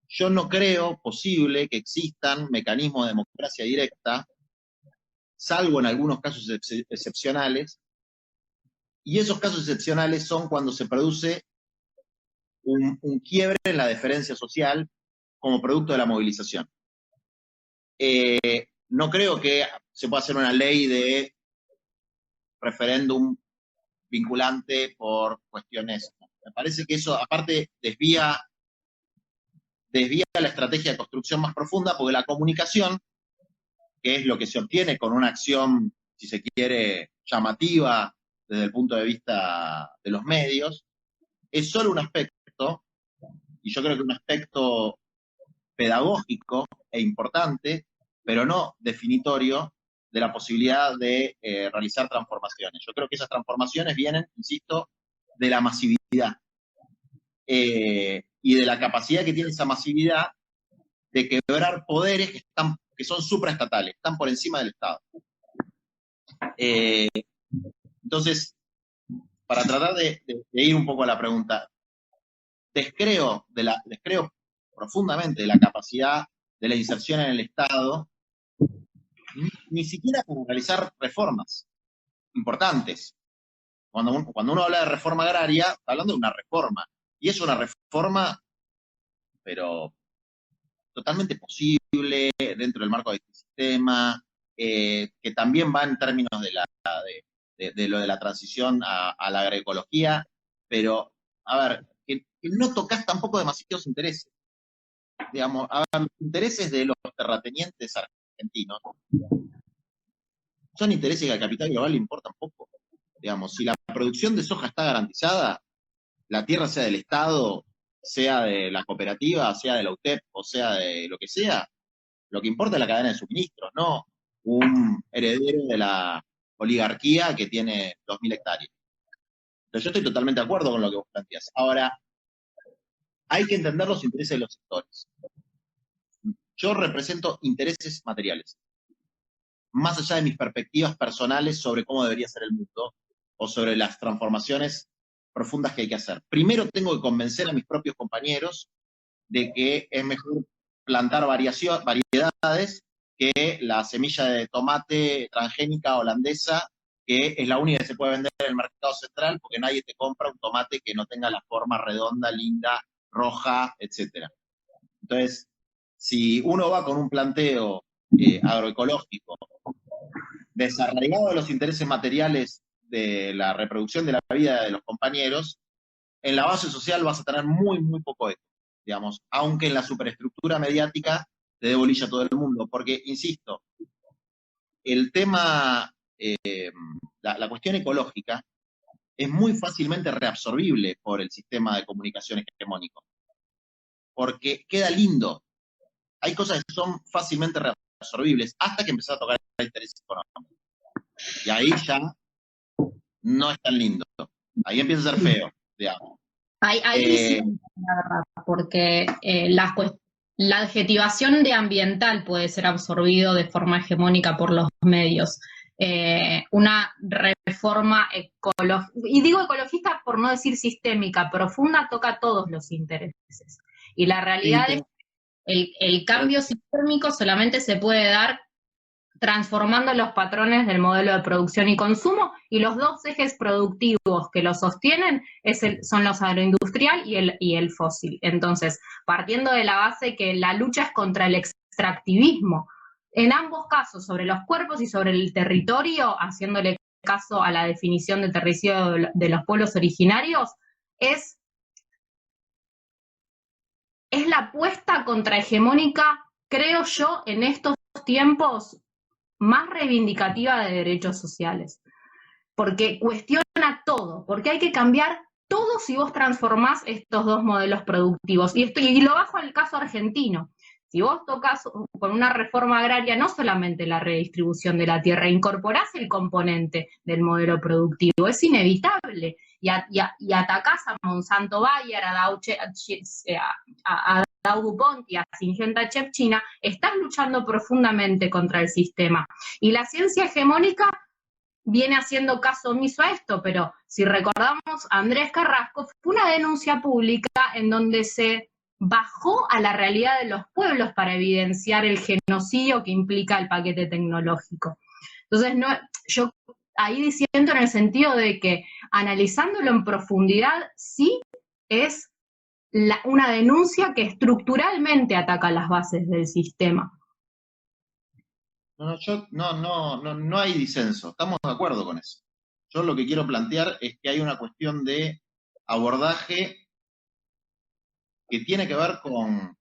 Yo no creo posible que existan mecanismos de democracia directa, salvo en algunos casos excepcionales, y esos casos excepcionales son cuando se produce un quiebre en la deferencia social como producto de la movilización. No creo que se pueda hacer una ley de referéndum vinculante por cuestiones. Me parece que eso, aparte, desvía la estrategia de construcción más profunda, porque la comunicación, que es lo que se obtiene con una acción, si se quiere, llamativa desde el punto de vista de los medios, es solo un aspecto, y yo creo que un aspecto pedagógico e importante, pero no definitorio de la posibilidad de realizar transformaciones. Yo creo que esas transformaciones vienen, insisto, de la masividad y de la capacidad que tiene esa masividad de quebrar poderes que están que son supraestatales, están por encima del Estado. Entonces, para tratar de ir un poco a la pregunta, descreo profundamente de la capacidad de la inserción en el Estado, ni siquiera para realizar reformas importantes. Cuando uno habla de reforma agraria, está hablando de una reforma, y es una reforma, pero totalmente posible dentro del marco de este sistema, que también va en términos de lo de la transición a la agroecología, pero, a ver, que no tocas tampoco demasiados intereses. Digamos, a ver, los intereses de los terratenientes argentinos son intereses que al capital global le importan poco. Digamos, si la producción de soja está garantizada, la tierra sea del Estado, sea de la cooperativa, sea de la UTEP, o sea de lo que sea, lo que importa es la cadena de suministros, no un heredero de la oligarquía que tiene 2.000 hectáreas. Entonces yo estoy totalmente de acuerdo con lo que vos planteás. Ahora, hay que entender los intereses de los sectores. Yo represento intereses materiales, más allá de mis perspectivas personales sobre cómo debería ser el mundo o sobre las transformaciones profundas que hay que hacer. Primero tengo que convencer a mis propios compañeros de que es mejor plantar variedades que la semilla de tomate transgénica holandesa, que es la única que se puede vender en el mercado central, porque nadie te compra un tomate que no tenga la forma redonda, linda, roja, etc. Entonces, si uno va con un planteo agroecológico, desarraigado de los intereses materiales de la reproducción de la vida de los compañeros, en la base social vas a tener muy, muy poco eco, digamos, aunque en la superestructura mediática te dé bolilla a todo el mundo, porque, insisto, el tema, la cuestión ecológica es muy fácilmente reabsorbible por el sistema de comunicación hegemónico, porque queda lindo. Hay cosas que son fácilmente reabsorbibles hasta que empezás a tocar el interés económico. Y ahí ya no es tan lindo. Ahí empieza a ser feo, digamos. Ahí sí, la verdad, porque la adjetivación de ambiental puede ser absorbido de forma hegemónica por los medios. Una reforma ecológica, y digo ecologista por no decir sistémica, profunda, toca todos los intereses. Y la realidad es que el cambio sistémico solamente se puede dar transformando los patrones del modelo de producción y consumo, y los dos ejes productivos que lo sostienen son los agroindustrial y el fósil. Entonces, partiendo de la base que la lucha es contra el extractivismo, en ambos casos, sobre los cuerpos y sobre el territorio, haciéndole caso a la definición de territorio de los pueblos originarios, es la apuesta contrahegemónica, creo yo, en estos tiempos más reivindicativa de derechos sociales, porque cuestiona todo, porque hay que cambiar todo si vos transformás estos dos modelos productivos. Y lo bajo al caso argentino. Si vos tocas con una reforma agraria no solamente la redistribución de la tierra, incorporás el componente del modelo productivo, es inevitable, y atacás a Monsanto Bayer, a Dow DuPont y a Syngenta China, estás luchando profundamente contra el sistema. Y la ciencia hegemónica viene haciendo caso omiso a esto, pero si recordamos, Andrés Carrasco fue una denuncia pública en donde se bajó a la realidad de los pueblos para evidenciar el genocidio que implica el paquete tecnológico. Entonces, yo ahí diciendo en el sentido de que analizándolo en profundidad, sí es una denuncia que estructuralmente ataca las bases del sistema. No hay disenso, estamos de acuerdo con eso. Yo lo que quiero plantear es que hay una cuestión de abordaje que tiene que ver con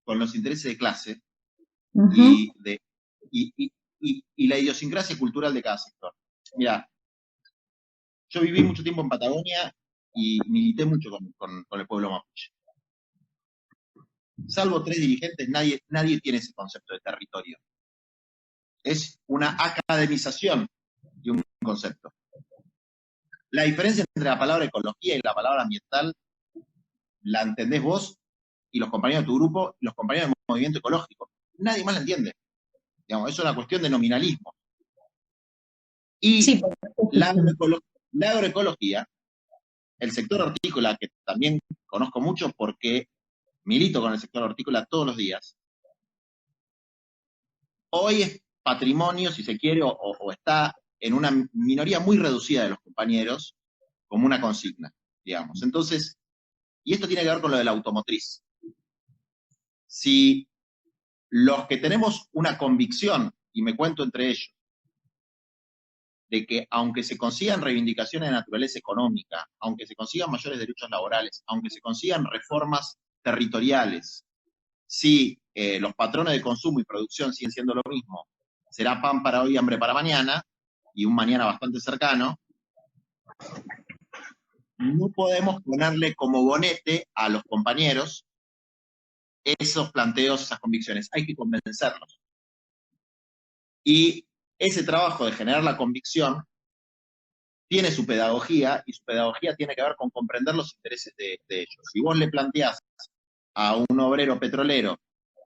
los intereses de clase y la idiosincrasia cultural de cada sector. Mira, yo viví mucho tiempo en Patagonia y milité mucho con el pueblo mapuche. Salvo 3 dirigentes, nadie tiene ese concepto de territorio. Es una academización de un concepto. La diferencia entre la palabra ecología y la palabra ambiental la entendés vos y los compañeros de tu grupo y los compañeros del movimiento ecológico. nadie más la entiende. Digamos, es una cuestión de nominalismo. Y Sí, la agroecología, el sector hortícola, que también conozco mucho porque milito con el sector hortícola todos los días, hoy es patrimonio, si se quiere, o está en una minoría muy reducida de los compañeros, como una consigna, digamos. Entonces, y esto tiene que ver con lo de la automotriz. Si los que tenemos una convicción, y me cuento entre ellos, de que aunque se consigan reivindicaciones de naturaleza económica, aunque se consigan mayores derechos laborales, aunque se consigan reformas territoriales, si los patrones de consumo y producción siguen siendo lo mismo, será pan para hoy, hambre para mañana, y un mañana bastante cercano, no podemos ponerle como bonete a los compañeros esos planteos, esas convicciones. Hay que convencerlos. Y ese trabajo de generar la convicción tiene su pedagogía, y su pedagogía tiene que ver con comprender los intereses de ellos. Si vos le planteás a un obrero petrolero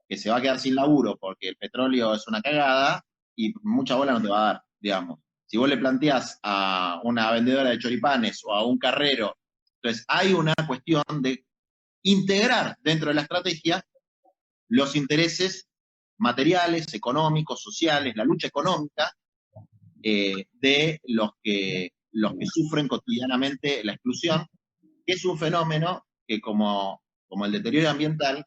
que se va a quedar sin laburo porque el petróleo es una cagada, y mucha bola no te va a dar, digamos. Si vos le planteás a una vendedora de choripanes o a un carrero, entonces hay una cuestión de integrar dentro de la estrategia los intereses materiales, económicos, sociales, la lucha económica de los que sufren cotidianamente la exclusión, que es un fenómeno que como el deterioro ambiental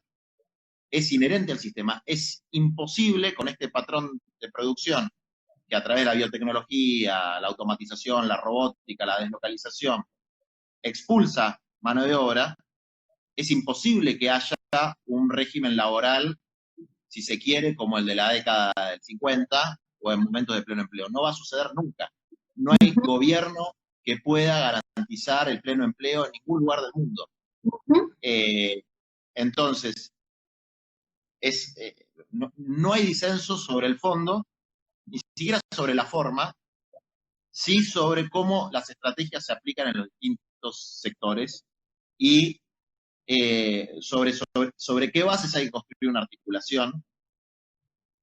es inherente al sistema. Es imposible con este patrón de producción que a través de la biotecnología, la automatización, la robótica, la deslocalización, expulsa mano de obra, es imposible que haya un régimen laboral, si se quiere, como el de la década del 50 o en momentos de pleno empleo. No va a suceder nunca. No hay gobierno que pueda garantizar el pleno empleo en ningún lugar del mundo. Entonces, no hay disenso sobre el fondo, ni siquiera sobre la forma, sí sobre cómo las estrategias se aplican en los distintos sectores y sobre qué bases hay que construir una articulación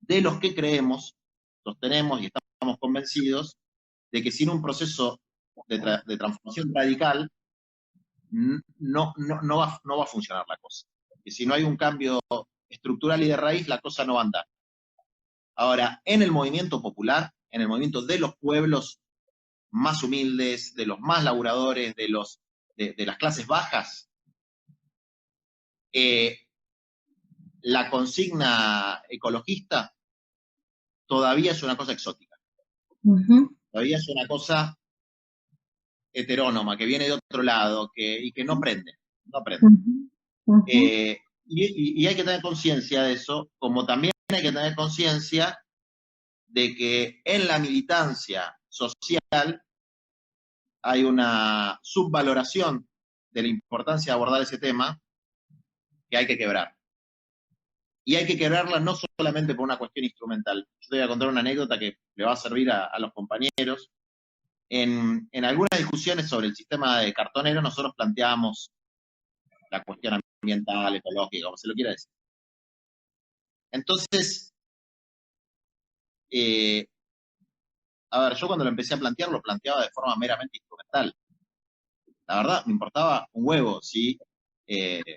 de los que creemos, sostenemos y estamos convencidos de que sin un proceso de transformación radical no va a funcionar la cosa. Que si no hay un cambio estructural y de raíz, la cosa no va a andar. Ahora, en el movimiento popular, en el movimiento de los pueblos más humildes, de los más laburadores, de las clases bajas, la consigna ecologista todavía es una cosa exótica. Todavía es una cosa heterónoma, que viene de otro lado, y que no prende. Y hay que tener conciencia de eso, como también hay que tener conciencia de que en la militancia social hay una subvaloración de la importancia de abordar ese tema que hay que quebrar. Y hay que quebrarla no solamente por una cuestión instrumental. Yo te voy a contar una anécdota que le va a servir a los compañeros. En algunas discusiones sobre el sistema de cartonero, nosotros planteábamos la cuestión ambiental, ecológica, como se lo quiera decir. Entonces, a ver, yo cuando lo empecé a plantear, lo planteaba de forma meramente instrumental. La verdad, me importaba un huevo si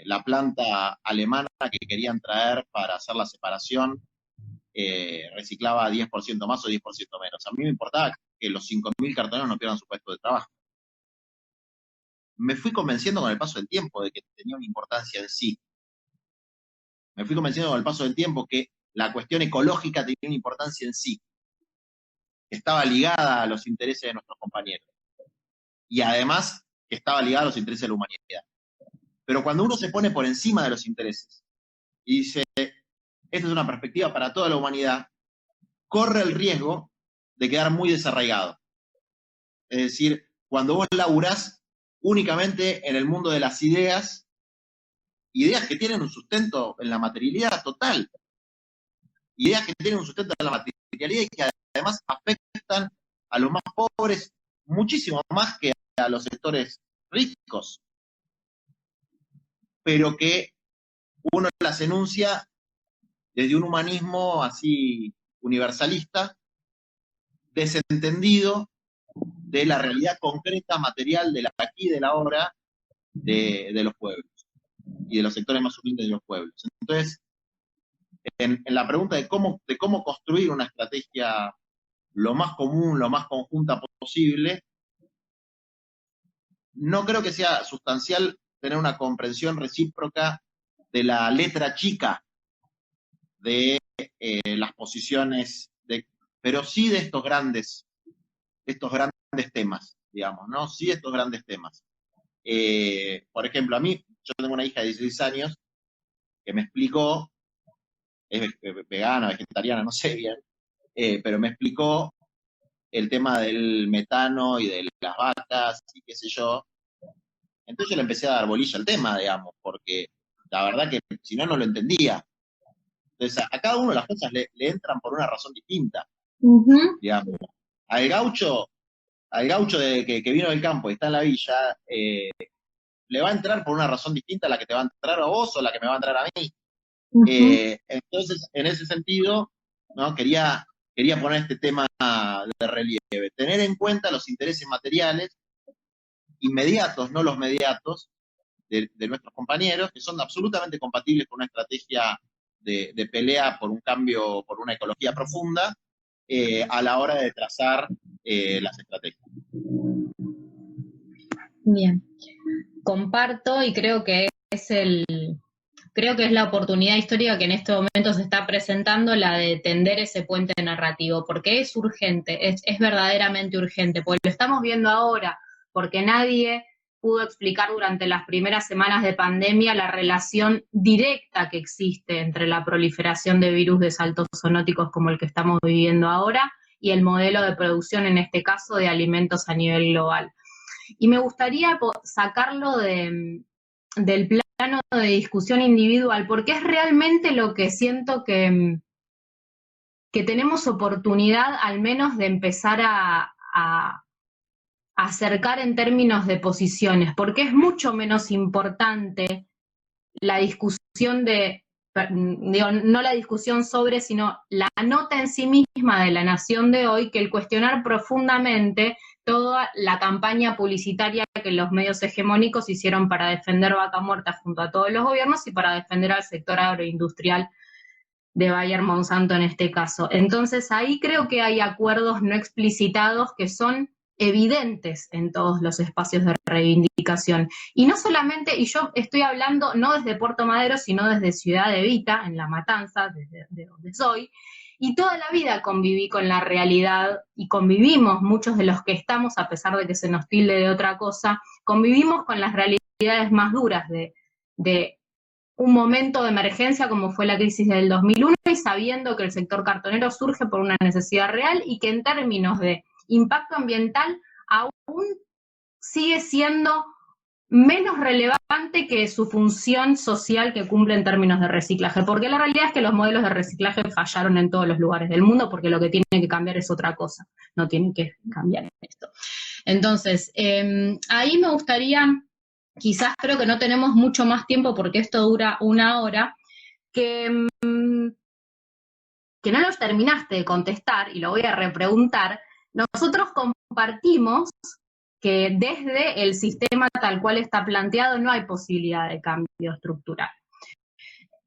la planta alemana que querían traer para hacer la separación reciclaba 10% más o 10% menos. A mí me importaba que los 5.000 cartoneros no pierdan su puesto de trabajo. Me fui convenciendo con el paso del tiempo de que tenía una importancia en sí. Me fui convenciendo con el paso del tiempo que la cuestión ecológica tenía una importancia en sí, que estaba ligada a los intereses de nuestros compañeros. Y además, que estaba ligada a los intereses de la humanidad. Pero cuando uno se pone por encima de los intereses y dice, esta es una perspectiva para toda la humanidad, corre el riesgo de quedar muy desarraigado. Es decir, cuando vos laburás únicamente en el mundo de las ideas que tienen un sustento en la materialidad total, ideas que tienen un sustento en la materialidad y que además afectan a los más pobres muchísimo más que a los sectores ricos, pero que uno las enuncia desde un humanismo así universalista, desentendido de la realidad concreta, material, del aquí y de la ahora de los pueblos y de los sectores más humildes de los pueblos. Entonces, en la pregunta de cómo construir una estrategia lo más común, lo más conjunta posible, no creo que sea sustancial tener una comprensión recíproca de la letra chica de las posiciones, pero sí de estos grandes temas, digamos, ¿no? Sí, estos grandes temas. Por ejemplo, a mí, yo tengo una hija de 16 años que me explicó, es vegana, vegetariana, no sé bien, pero me explicó el tema del metano y de las vacas y qué sé yo. Entonces yo le empecé a dar bolilla al tema, digamos, porque la verdad que si no, no lo entendía. Entonces a cada uno las cosas le entran por una razón distinta, digamos. Al gaucho que vino del campo y está en la villa, le va a entrar por una razón distinta a la que te va a entrar a vos o la que me va a entrar a mí. Entonces, en ese sentido, ¿no? Quería poner este tema de relieve, tener en cuenta los intereses materiales inmediatos, no los mediatos, de nuestros compañeros, que son absolutamente compatibles con una estrategia de pelea por un cambio, por una ecología profunda, a la hora de trazar las estrategias. Bien, comparto y creo que es la oportunidad histórica que en este momento se está presentando, la de tender ese puente narrativo, porque es urgente, es verdaderamente urgente, porque lo estamos viendo ahora, porque nadie pudo explicar durante las primeras semanas de pandemia la relación directa que existe entre la proliferación de virus de saltos zoonóticos como el que estamos viviendo ahora y el modelo de producción, en este caso, de alimentos a nivel global. Y me gustaría sacarlo del plano de discusión individual, porque es realmente lo que siento que tenemos oportunidad al menos de empezar a acercar en términos de posiciones, porque es mucho menos importante la discusión no la discusión sobre, sino la nota en sí misma de La Nación de hoy, que el cuestionar profundamente toda la campaña publicitaria que los medios hegemónicos hicieron para defender Vaca Muerta junto a todos los gobiernos y para defender al sector agroindustrial de Bayer Monsanto en este caso. Entonces ahí creo que hay acuerdos no explicitados que son evidentes en todos los espacios de reivindicación. Y no solamente, y yo estoy hablando no desde Puerto Madero, sino desde Ciudad Evita, en La Matanza, desde donde soy, y toda la vida conviví con la realidad, y convivimos, muchos de los que estamos, a pesar de que se nos tilde de otra cosa, convivimos con las realidades más duras de un momento de emergencia como fue la crisis del 2001 y sabiendo que el sector cartonero surge por una necesidad real y que en términos de impacto ambiental aún sigue siendo menos relevante que su función social que cumple en términos de reciclaje, porque la realidad es que los modelos de reciclaje fallaron en todos los lugares del mundo, porque lo que tiene que cambiar es otra cosa, no tiene que cambiar esto. Entonces, ahí me gustaría, quizás creo que no tenemos mucho más tiempo porque esto dura 1 hora, que no los terminaste de contestar, y lo voy a repreguntar. Nosotros compartimos que desde el sistema tal cual está planteado no hay posibilidad de cambio estructural.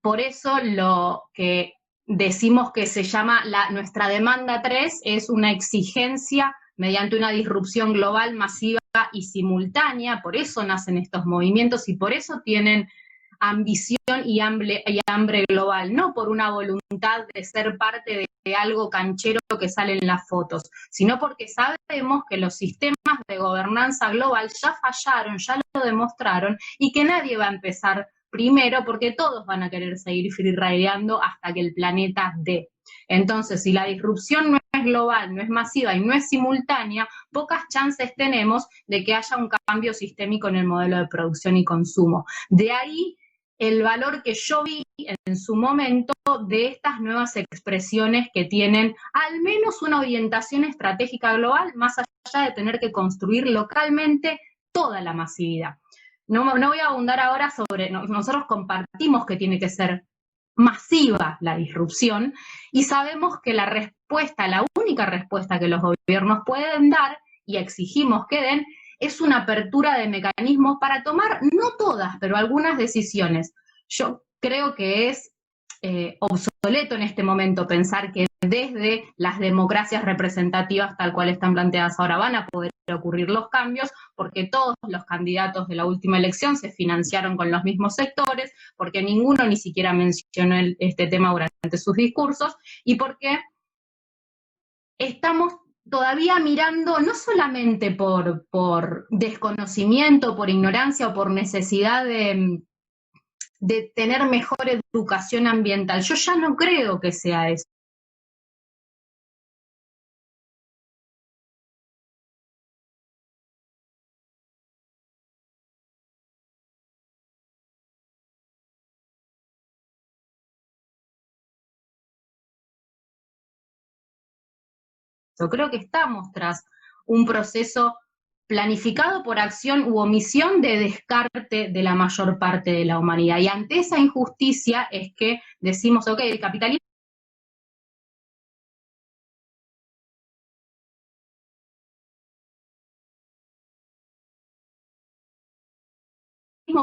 Por eso lo que decimos que se llama nuestra demanda 3 es una exigencia mediante una disrupción global, masiva y simultánea. Por eso nacen estos movimientos y por eso tienen ambición y hambre global, no por una voluntad de ser parte de algo canchero que sale en las fotos, sino porque sabemos que los sistemas de gobernanza global ya fallaron, ya lo demostraron, y que nadie va a empezar primero porque todos van a querer seguir freerideando hasta que el planeta dé. Entonces, si la disrupción no es global, no es masiva y no es simultánea, pocas chances tenemos de que haya un cambio sistémico en el modelo de producción y consumo. De ahí el valor que yo vi en su momento de estas nuevas expresiones que tienen al menos una orientación estratégica global, más allá de tener que construir localmente toda la masividad. No voy a abundar ahora sobre, nosotros compartimos que tiene que ser masiva la disrupción, y sabemos que la única respuesta que los gobiernos pueden dar, y exigimos que den, es una apertura de mecanismos para tomar, no todas, pero algunas decisiones. Yo creo que es obsoleto en este momento pensar que desde las democracias representativas tal cual están planteadas ahora van a poder ocurrir los cambios, porque todos los candidatos de la última elección se financiaron con los mismos sectores, porque ninguno ni siquiera mencionó este tema durante sus discursos, y porque estamos todavía mirando no solamente por desconocimiento, por ignorancia o por necesidad de tener mejor educación ambiental. Yo ya no creo que sea eso. Yo creo que estamos tras un proceso planificado por acción u omisión de descarte de la mayor parte de la humanidad. Y ante esa injusticia es que decimos, ok, el capitalismo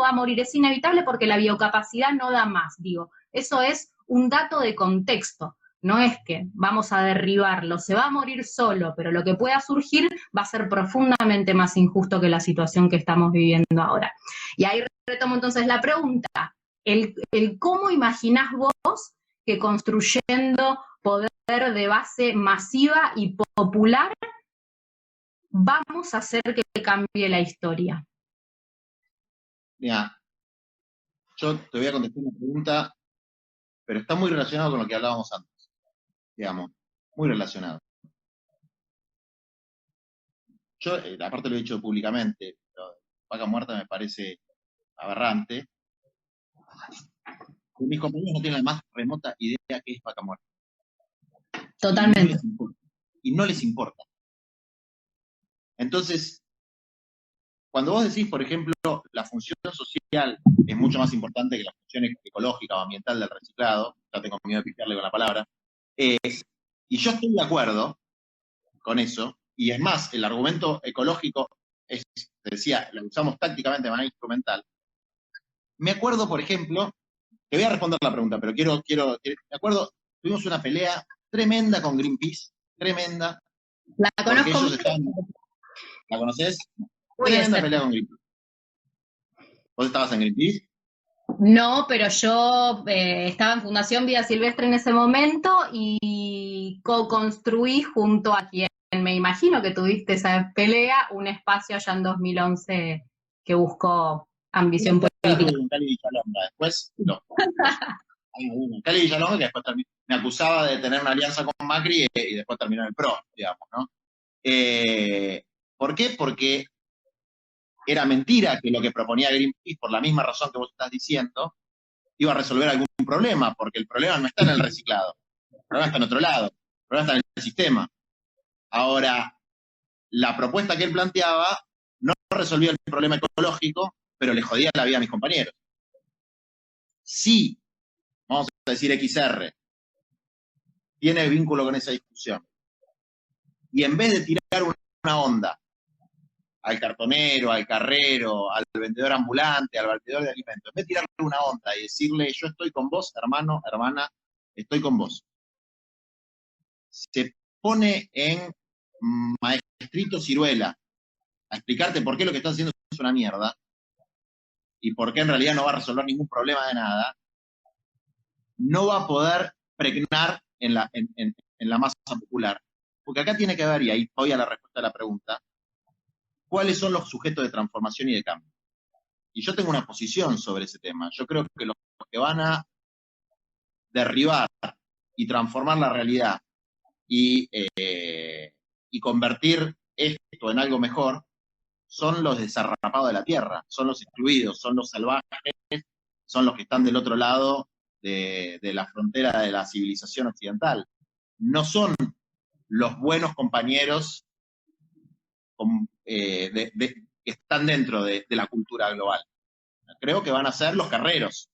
va a morir, es inevitable porque la biocapacidad no da más, digo. Eso es un dato de contexto. No es que vamos a derribarlo, se va a morir solo, pero lo que pueda surgir va a ser profundamente más injusto que la situación que estamos viviendo ahora. Y ahí retomo entonces la pregunta, el cómo imaginás vos que construyendo poder de base masiva y popular vamos a hacer que cambie la historia. Mira, yo te voy a contestar una pregunta, pero está muy relacionado con lo que hablábamos antes, digamos, muy relacionado. Yo, aparte lo he dicho públicamente, pero Vaca Muerta me parece aberrante. Mis compañeros no tienen la más remota idea qué es Vaca Muerta. Totalmente. Y no les importa. Entonces, cuando vos decís, por ejemplo, la función social es mucho más importante que la función ecológica o ambiental del reciclado, ya tengo miedo de pifiarle con la palabra, y yo estoy de acuerdo con eso, y es más, el argumento ecológico es, te decía, lo usamos tácticamente de manera instrumental. Me acuerdo, por ejemplo, te voy a responder la pregunta, pero me acuerdo, tuvimos una pelea tremenda con Greenpeace, tremenda. La conozco. ¿La conocés? Tremenda pelea con Greenpeace. ¿Vos estabas en Greenpeace? No, pero yo estaba en Fundación Vida Silvestre en ese momento y co-construí junto a quien me imagino que tuviste esa pelea, un espacio allá en 2011 que buscó ambición política. Con Cali Villalonga, después no. Cali Villalonga, que después me acusaba de tener una alianza con Macri y después terminó en el PRO, digamos, ¿no? ¿Por qué? Porque era mentira que lo que proponía Greenpeace, por la misma razón que vos estás diciendo, iba a resolver algún problema, porque el problema no está en el reciclado, el problema está en otro lado, el problema está en el sistema. Ahora, la propuesta que él planteaba no resolvía el problema ecológico, pero le jodía la vida a mis compañeros. Sí, vamos a decir XR, tiene vínculo con esa discusión. Y en vez de tirar una onda al cartonero, al carrero, al vendedor ambulante, al vendedor de alimentos, en vez de tirarle una onda y decirle, yo estoy con vos, hermano, hermana, estoy con vos, se pone en maestrito ciruela a explicarte por qué lo que estás haciendo es una mierda y por qué en realidad no va a resolver ningún problema de nada, no va a poder pregnar en la masa popular. Porque acá tiene que ver, y ahí voy a la respuesta a la pregunta, ¿cuáles son los sujetos de transformación y de cambio? Y yo tengo una posición sobre ese tema. Yo creo que los que van a derribar y transformar la realidad y convertir esto en algo mejor son los desarrapados de la tierra, son los excluidos, son los salvajes, son los que están del otro lado de la frontera de la civilización occidental. No son los buenos compañeros que están dentro de la cultura global. Creo que van a ser los carreros,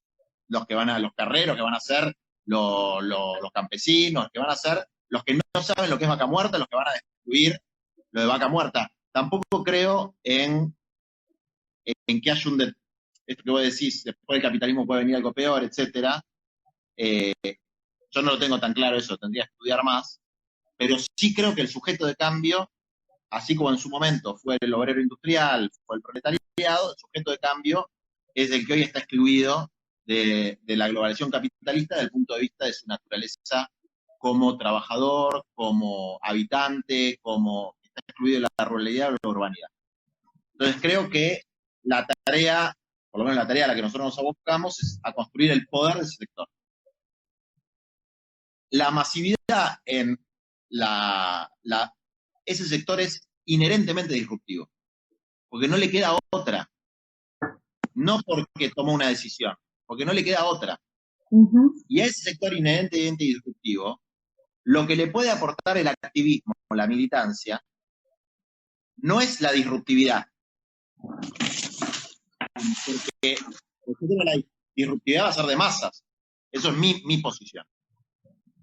los que van a, los carreros, que van a ser los campesinos, que van a ser los que no saben lo que es vaca muerta, los que van a destruir lo de vaca muerta. Tampoco creo en que haya esto que vos decís, después del capitalismo puede venir algo peor, etcétera. Yo no lo tengo tan claro eso, tendría que estudiar más, pero sí creo que el sujeto de cambio, así como en su momento fue el obrero industrial, fue el proletariado, el sujeto de cambio es el que hoy está excluido de la globalización capitalista desde el punto de vista de su naturaleza como trabajador, como habitante, como está excluido de la ruralidad o la urbanidad. Entonces creo que la tarea, por lo menos la tarea a la que nosotros nos abocamos, es a construir el poder de ese sector. La masividad en ese sector es inherentemente disruptivo, porque no le queda otra, no porque tomó una decisión, porque no le queda otra. Y a ese sector inherentemente disruptivo, lo que le puede aportar el activismo, la militancia, no es la disruptividad, porque la disruptividad va a ser de masas. Eso es mi posición.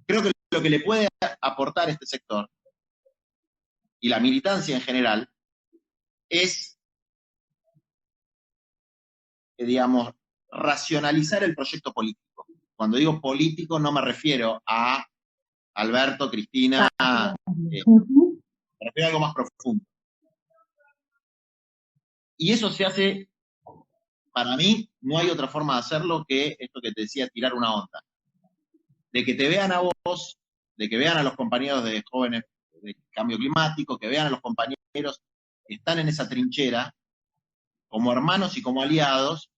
Creo que lo que le puede aportar este sector y la militancia en general es, digamos, racionalizar el proyecto político. Cuando digo político no me refiero a Alberto, Cristina, me refiero a algo más profundo. Y eso se hace, para mí, no hay otra forma de hacerlo que esto que te decía, tirar una onda. De que te vean a vos, de que vean a los compañeros de jóvenes de cambio climático, que vean a los compañeros que están en esa trinchera como hermanos y como aliados,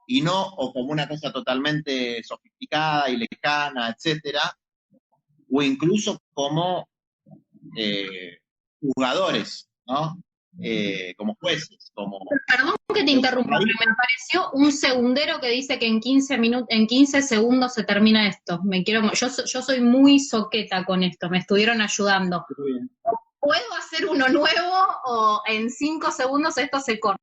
y no o como una cosa totalmente sofisticada y lejana, etcétera, o incluso como jugadores, ¿no? Como jueces, como... Perdón que te interrumpa, pero me apareció un segundero que dice que en 15 minutos, en 15 segundos se termina esto. Yo soy muy soqueta con esto, me estuvieron ayudando. ¿Puedo hacer uno nuevo o en 5 segundos esto se corta?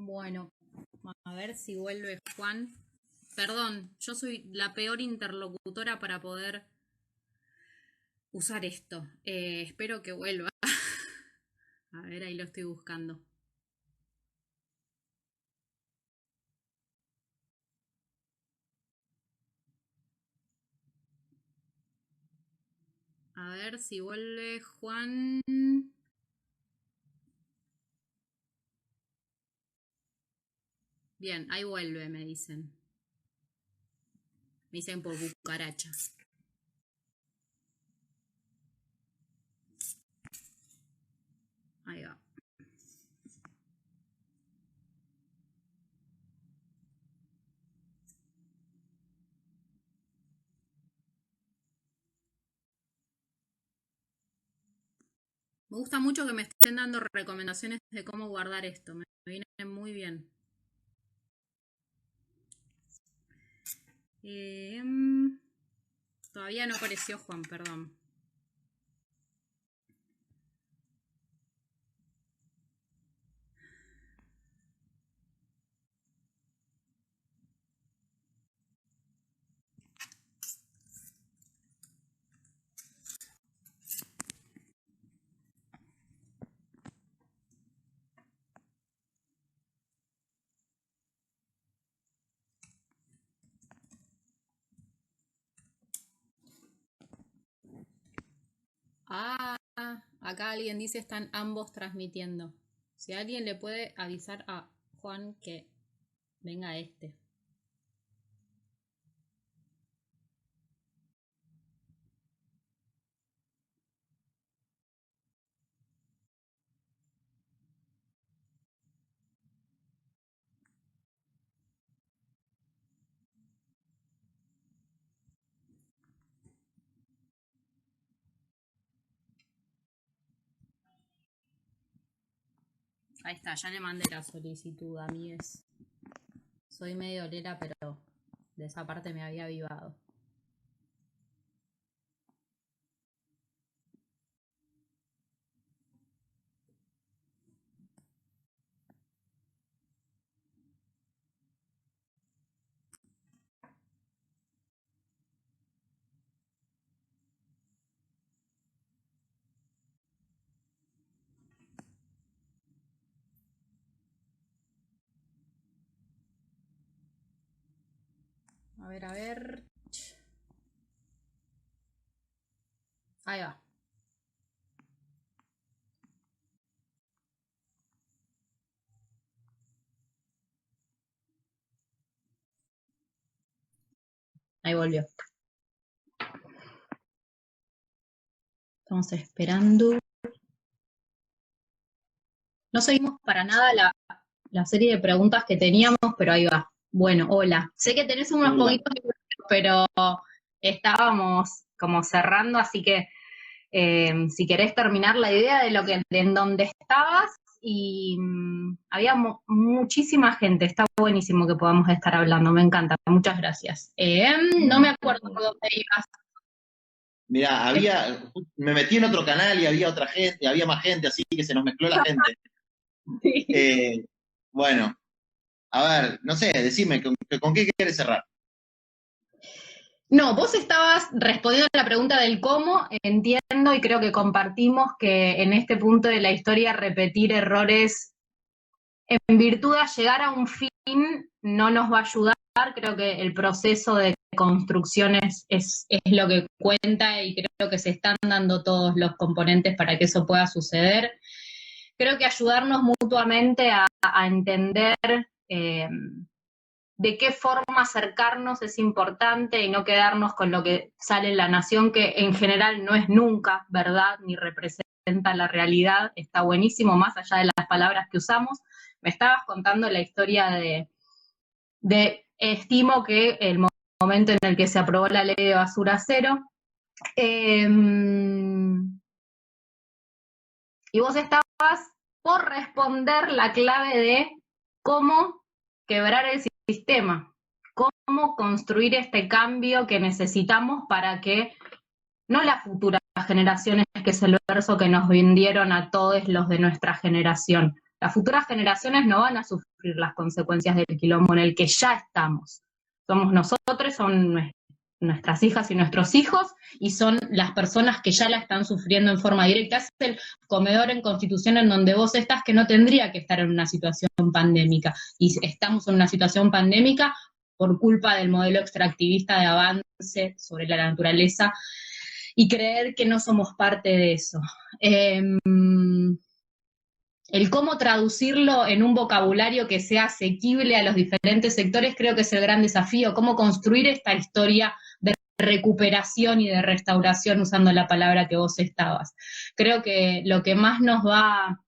Bueno, a ver si vuelve Juan. Perdón, yo soy la peor interlocutora para poder usar esto. Espero que vuelva. A ver, ahí lo estoy buscando. A ver si vuelve Juan. Bien, ahí vuelve, me dicen. Me dicen por cucaracha. Ahí va. Me gusta mucho que me estén dando recomendaciones de cómo guardar esto. Me viene muy bien. Todavía no apareció Juan, perdón. Ah, acá alguien dice están ambos transmitiendo. Si alguien le puede avisar a Juan que venga este. Ahí está, ya le mandé la solicitud, amigues. Soy medio olera, pero de esa parte me había avivado. A ver, a ver. Ahí va. Ahí volvió. Estamos esperando. No seguimos para nada la serie de preguntas que teníamos, pero ahí va. Bueno, hola. Sé que tenés unos Hola. poquitos, pero estábamos como cerrando, así que si querés terminar la idea de en donde estabas, y había muchísima gente, está buenísimo que podamos estar hablando, me encanta, muchas gracias. No me acuerdo por dónde ibas. Mira, me metí en otro canal y había otra gente, había más gente, así que se nos mezcló la gente. Sí. Bueno, a ver, no sé, decime, ¿con qué quieres cerrar? No, vos estabas respondiendo a la pregunta del cómo, entiendo y creo que compartimos que en este punto de la historia repetir errores en virtud de llegar a un fin no nos va a ayudar. Creo que el proceso de construcción es lo que cuenta y creo que se están dando todos los componentes para que eso pueda suceder. Creo que ayudarnos mutuamente a entender de qué forma acercarnos es importante y no quedarnos con lo que sale en La Nación, que en general no es nunca verdad ni representa la realidad. Está buenísimo, más allá de las palabras que usamos. Me estabas contando la historia estimo que el momento en el que se aprobó la ley de basura cero. Y vos estabas por responder la clave de cómo quebrar el sistema, cómo construir este cambio que necesitamos para que no las futuras generaciones, que es el verso que nos vendieron a todos los de nuestra generación. Las futuras generaciones no van a sufrir las consecuencias del quilombo en el que ya estamos. Somos nosotros, son nuestras hijas y nuestros hijos, y son las personas que ya la están sufriendo en forma directa. Es el comedor en Constitución en donde vos estás, que no tendría que estar en una situación pandémica, y estamos en una situación pandémica por culpa del modelo extractivista de avance sobre la naturaleza y creer que no somos parte de eso. El cómo traducirlo en un vocabulario que sea asequible a los diferentes sectores creo que es el gran desafío, cómo construir esta historia de recuperación y de restauración usando la palabra que vos estabas. Creo que lo que más nos va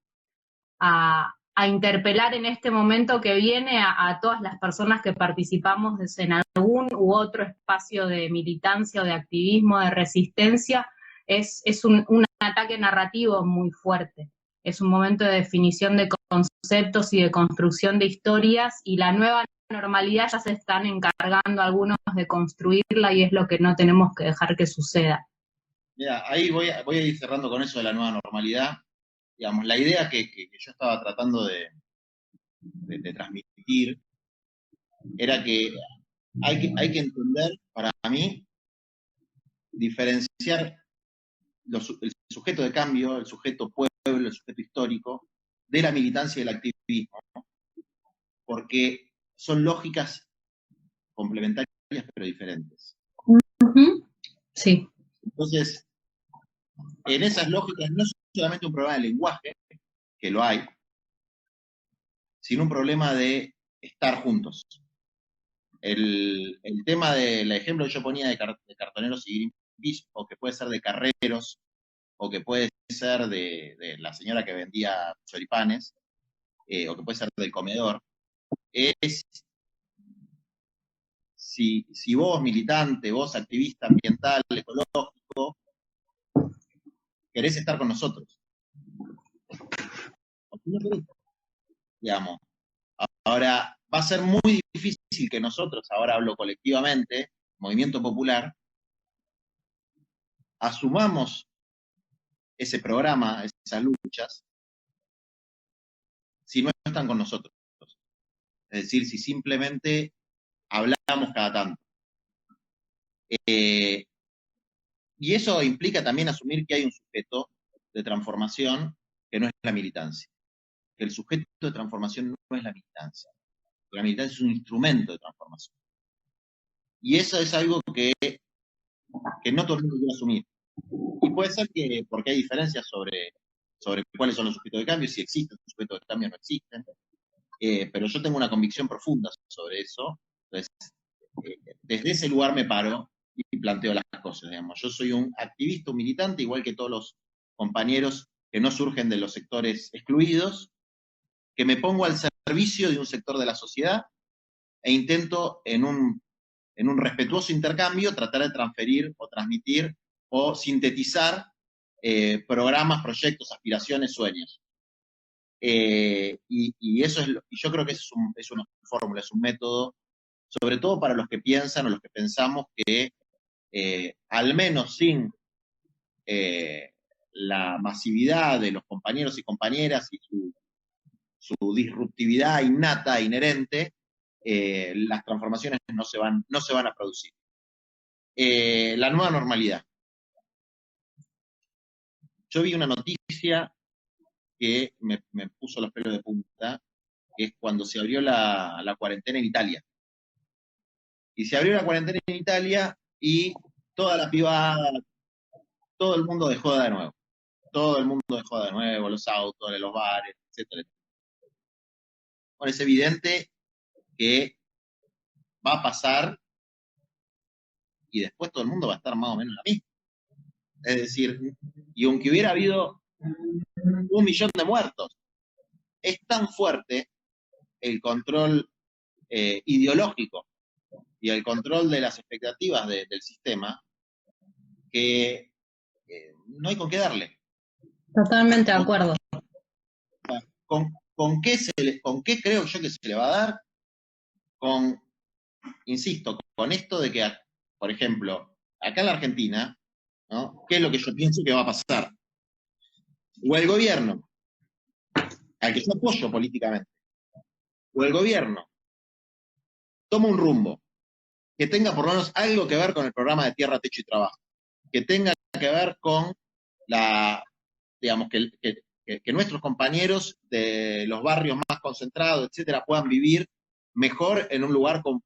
a interpelar en este momento que viene a todas las personas que participamos en algún u otro espacio de militancia o de activismo, de resistencia, es un ataque narrativo muy fuerte. Es un momento de definición de conceptos y de construcción de historias, y la nueva normalidad ya se están encargando algunos de construirla, y es lo que no tenemos que dejar que suceda. Mira, ahí voy a ir cerrando con eso de la nueva normalidad. Digamos, la idea que yo estaba tratando de transmitir era que hay que entender, para mí, diferenciar el sujeto de cambio, el sujeto pueblo, el sujeto histórico, de la militancia y el activismo, ¿no? Porque son lógicas complementarias pero diferentes. Sí. Entonces, en esas lógicas no es solamente un problema de lenguaje, que lo hay, sino un problema de estar juntos. El tema del ejemplo que yo ponía de cartoneros y Greenpeace, o que puede ser de carreros, o que puede ser de la señora que vendía choripanes, o que puede ser del comedor, es si vos, militante, vos, activista ambiental, ecológico, querés estar con nosotros. O si no querés. digamos. Ahora, va a ser muy difícil que nosotros, ahora hablo colectivamente, Movimiento Popular, asumamos ese programa, esas luchas, si no están con nosotros. Es decir, si simplemente hablamos cada tanto. Y eso implica también asumir que hay un sujeto de transformación que no es la militancia. Que el sujeto de transformación no es la militancia. La militancia es un instrumento de transformación. Y eso es algo que no todo el mundo quiere asumir. Y puede ser que, porque hay diferencias sobre cuáles son los sujetos de cambio, si existen los sujetos de cambio o no existen, pero yo tengo una convicción profunda sobre eso. Entonces, desde ese lugar me paro y planteo las cosas, digamos. Yo soy un activista, un militante, igual que todos los compañeros que no surgen de los sectores excluidos, que me pongo al servicio de un sector de la sociedad e intento, en un respetuoso intercambio, tratar de transferir o transmitir o sintetizar programas, proyectos, aspiraciones, sueños. Y eso y yo creo que es una fórmula, es un método, sobre todo para los que piensan o los que pensamos que al menos sin la masividad de los compañeros y compañeras y su disruptividad innata, inherente, las transformaciones no se van a producir. La nueva normalidad. Yo vi una noticia que me puso los pelos de punta, que es cuando se abrió la cuarentena en Italia. Y se abrió la cuarentena en Italia y toda la privada, todo el mundo dejó de nuevo. Todo el mundo dejó de nuevo, los autos, los bares, etcétera. Bueno, es evidente que va a pasar y después todo el mundo va a estar más o menos en la misma. Es decir, y aunque hubiera habido 1 millón de muertos, es tan fuerte el control ideológico y el control de las expectativas del sistema que no hay con qué darle. Totalmente de acuerdo. ¿Con qué creo yo que se le va a dar? Insisto, con esto de que, por ejemplo, acá en la Argentina, ¿no? ¿Qué es lo que yo pienso que va a pasar? O el gobierno, al que yo apoyo políticamente, o el gobierno toma un rumbo que tenga por lo menos algo que ver con el programa de Tierra, Techo y Trabajo, que tenga que ver con digamos, que nuestros compañeros de los barrios más concentrados, etcétera, puedan vivir mejor en un lugar con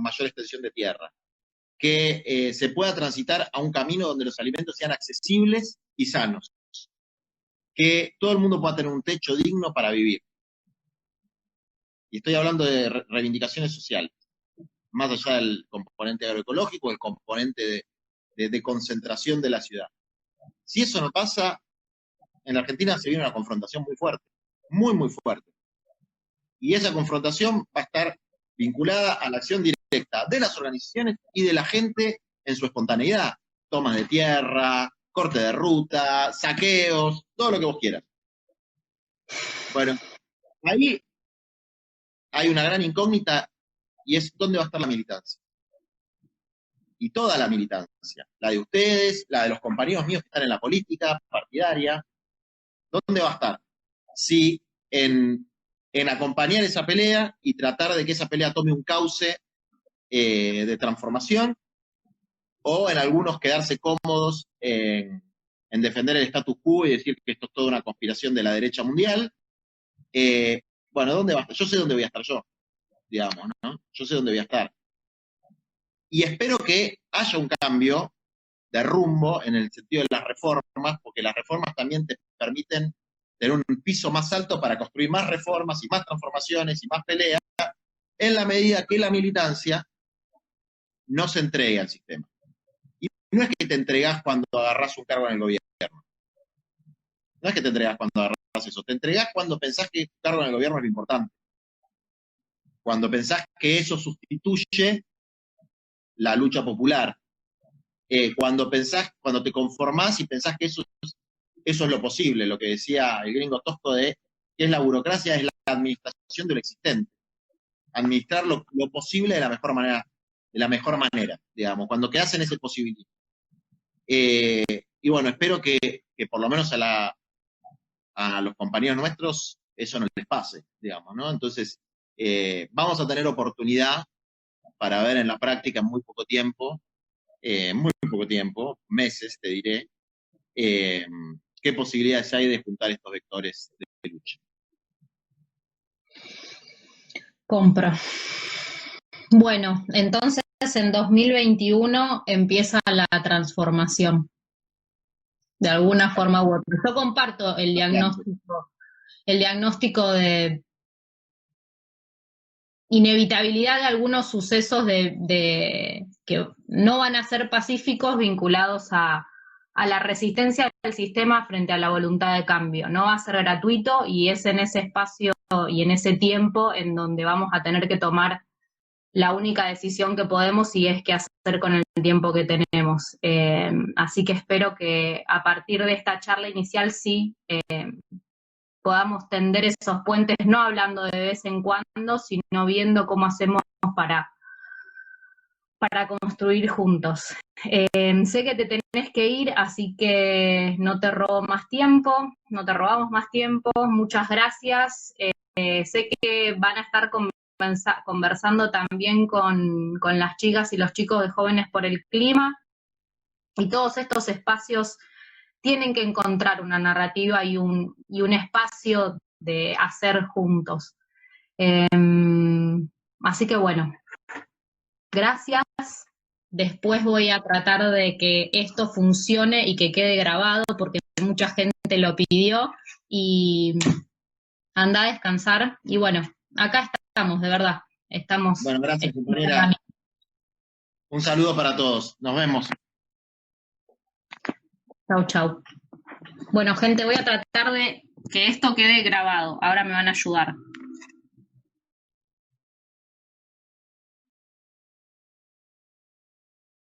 mayor extensión de tierra, que se pueda transitar a un camino donde los alimentos sean accesibles y sanos, que todo el mundo pueda tener un techo digno para vivir. Y estoy hablando de reivindicaciones sociales, más allá del componente agroecológico, el componente de concentración de la ciudad. Si eso no pasa, en la Argentina se viene una confrontación muy fuerte, muy, muy fuerte. Y esa confrontación va a estar vinculada a la acción directa de las organizaciones y de la gente en su espontaneidad. Tomas de tierra, corte de ruta, saqueos, todo lo que vos quieras. Bueno, ahí hay una gran incógnita y es dónde va a estar la militancia. Y toda la militancia, la de ustedes, la de los compañeros míos que están en la política partidaria, ¿dónde va a estar? Si en acompañar esa pelea y tratar de que esa pelea tome un cauce de transformación, o en algunos quedarse cómodos en defender el status quo y decir que esto es toda una conspiración de la derecha mundial. Bueno, ¿dónde va a estar? Yo sé dónde voy a estar yo, digamos, ¿no? Yo sé dónde voy a estar. Y espero que haya un cambio de rumbo en el sentido de las reformas, porque las reformas también te permiten tener un piso más alto para construir más reformas y más transformaciones y más peleas, en la medida que la militancia no se entregue al sistema. Y no es que te entregás cuando agarrás un cargo en el gobierno. No es que te entregás cuando agarrás eso. Te entregás cuando pensás que tu cargo en el gobierno es lo importante. Cuando pensás que eso sustituye la lucha popular. Cuando te conformás y pensás que eso es lo posible, lo que decía el gringo Tosco de ¿Qué es la burocracia? Es la administración de lo existente. Administrar lo posible de la mejor manera, digamos, cuando que hacen ese posibilidad. Y bueno, espero que por lo menos a los compañeros nuestros eso no les pase, digamos, ¿no? Entonces, vamos a tener oportunidad para ver en la práctica en muy poco tiempo, meses te diré, qué posibilidades hay de juntar estos vectores de lucha. Compro. Bueno, entonces en 2021 empieza la transformación, de alguna forma u otra. Yo comparto el diagnóstico de inevitabilidad de algunos sucesos que no van a ser pacíficos vinculados a la resistencia del sistema frente a la voluntad de cambio. No va a ser gratuito y es en ese espacio y en ese tiempo en donde vamos a tener que tomar la única decisión que podemos y es qué hacer con el tiempo que tenemos. Así que espero que a partir de esta charla inicial sí podamos tender esos puentes, no hablando de vez en cuando, sino viendo cómo hacemos para construir juntos. Sé que te tenés que ir, así que no te robamos más tiempo. Muchas gracias. Sé que van a estar conversando también con las chicas y los chicos de Jóvenes por el Clima, y todos estos espacios tienen que encontrar una narrativa y un espacio de hacer juntos. Así que bueno, gracias. Después voy a tratar de que esto funcione y que quede grabado, porque mucha gente lo pidió, y anda a descansar. Y bueno, acá estamos, de verdad. Estamos. Bueno, gracias, compañera. Un saludo para todos. Nos vemos. Chau, chau. Bueno, gente, voy a tratar de que esto quede grabado. Ahora me van a ayudar.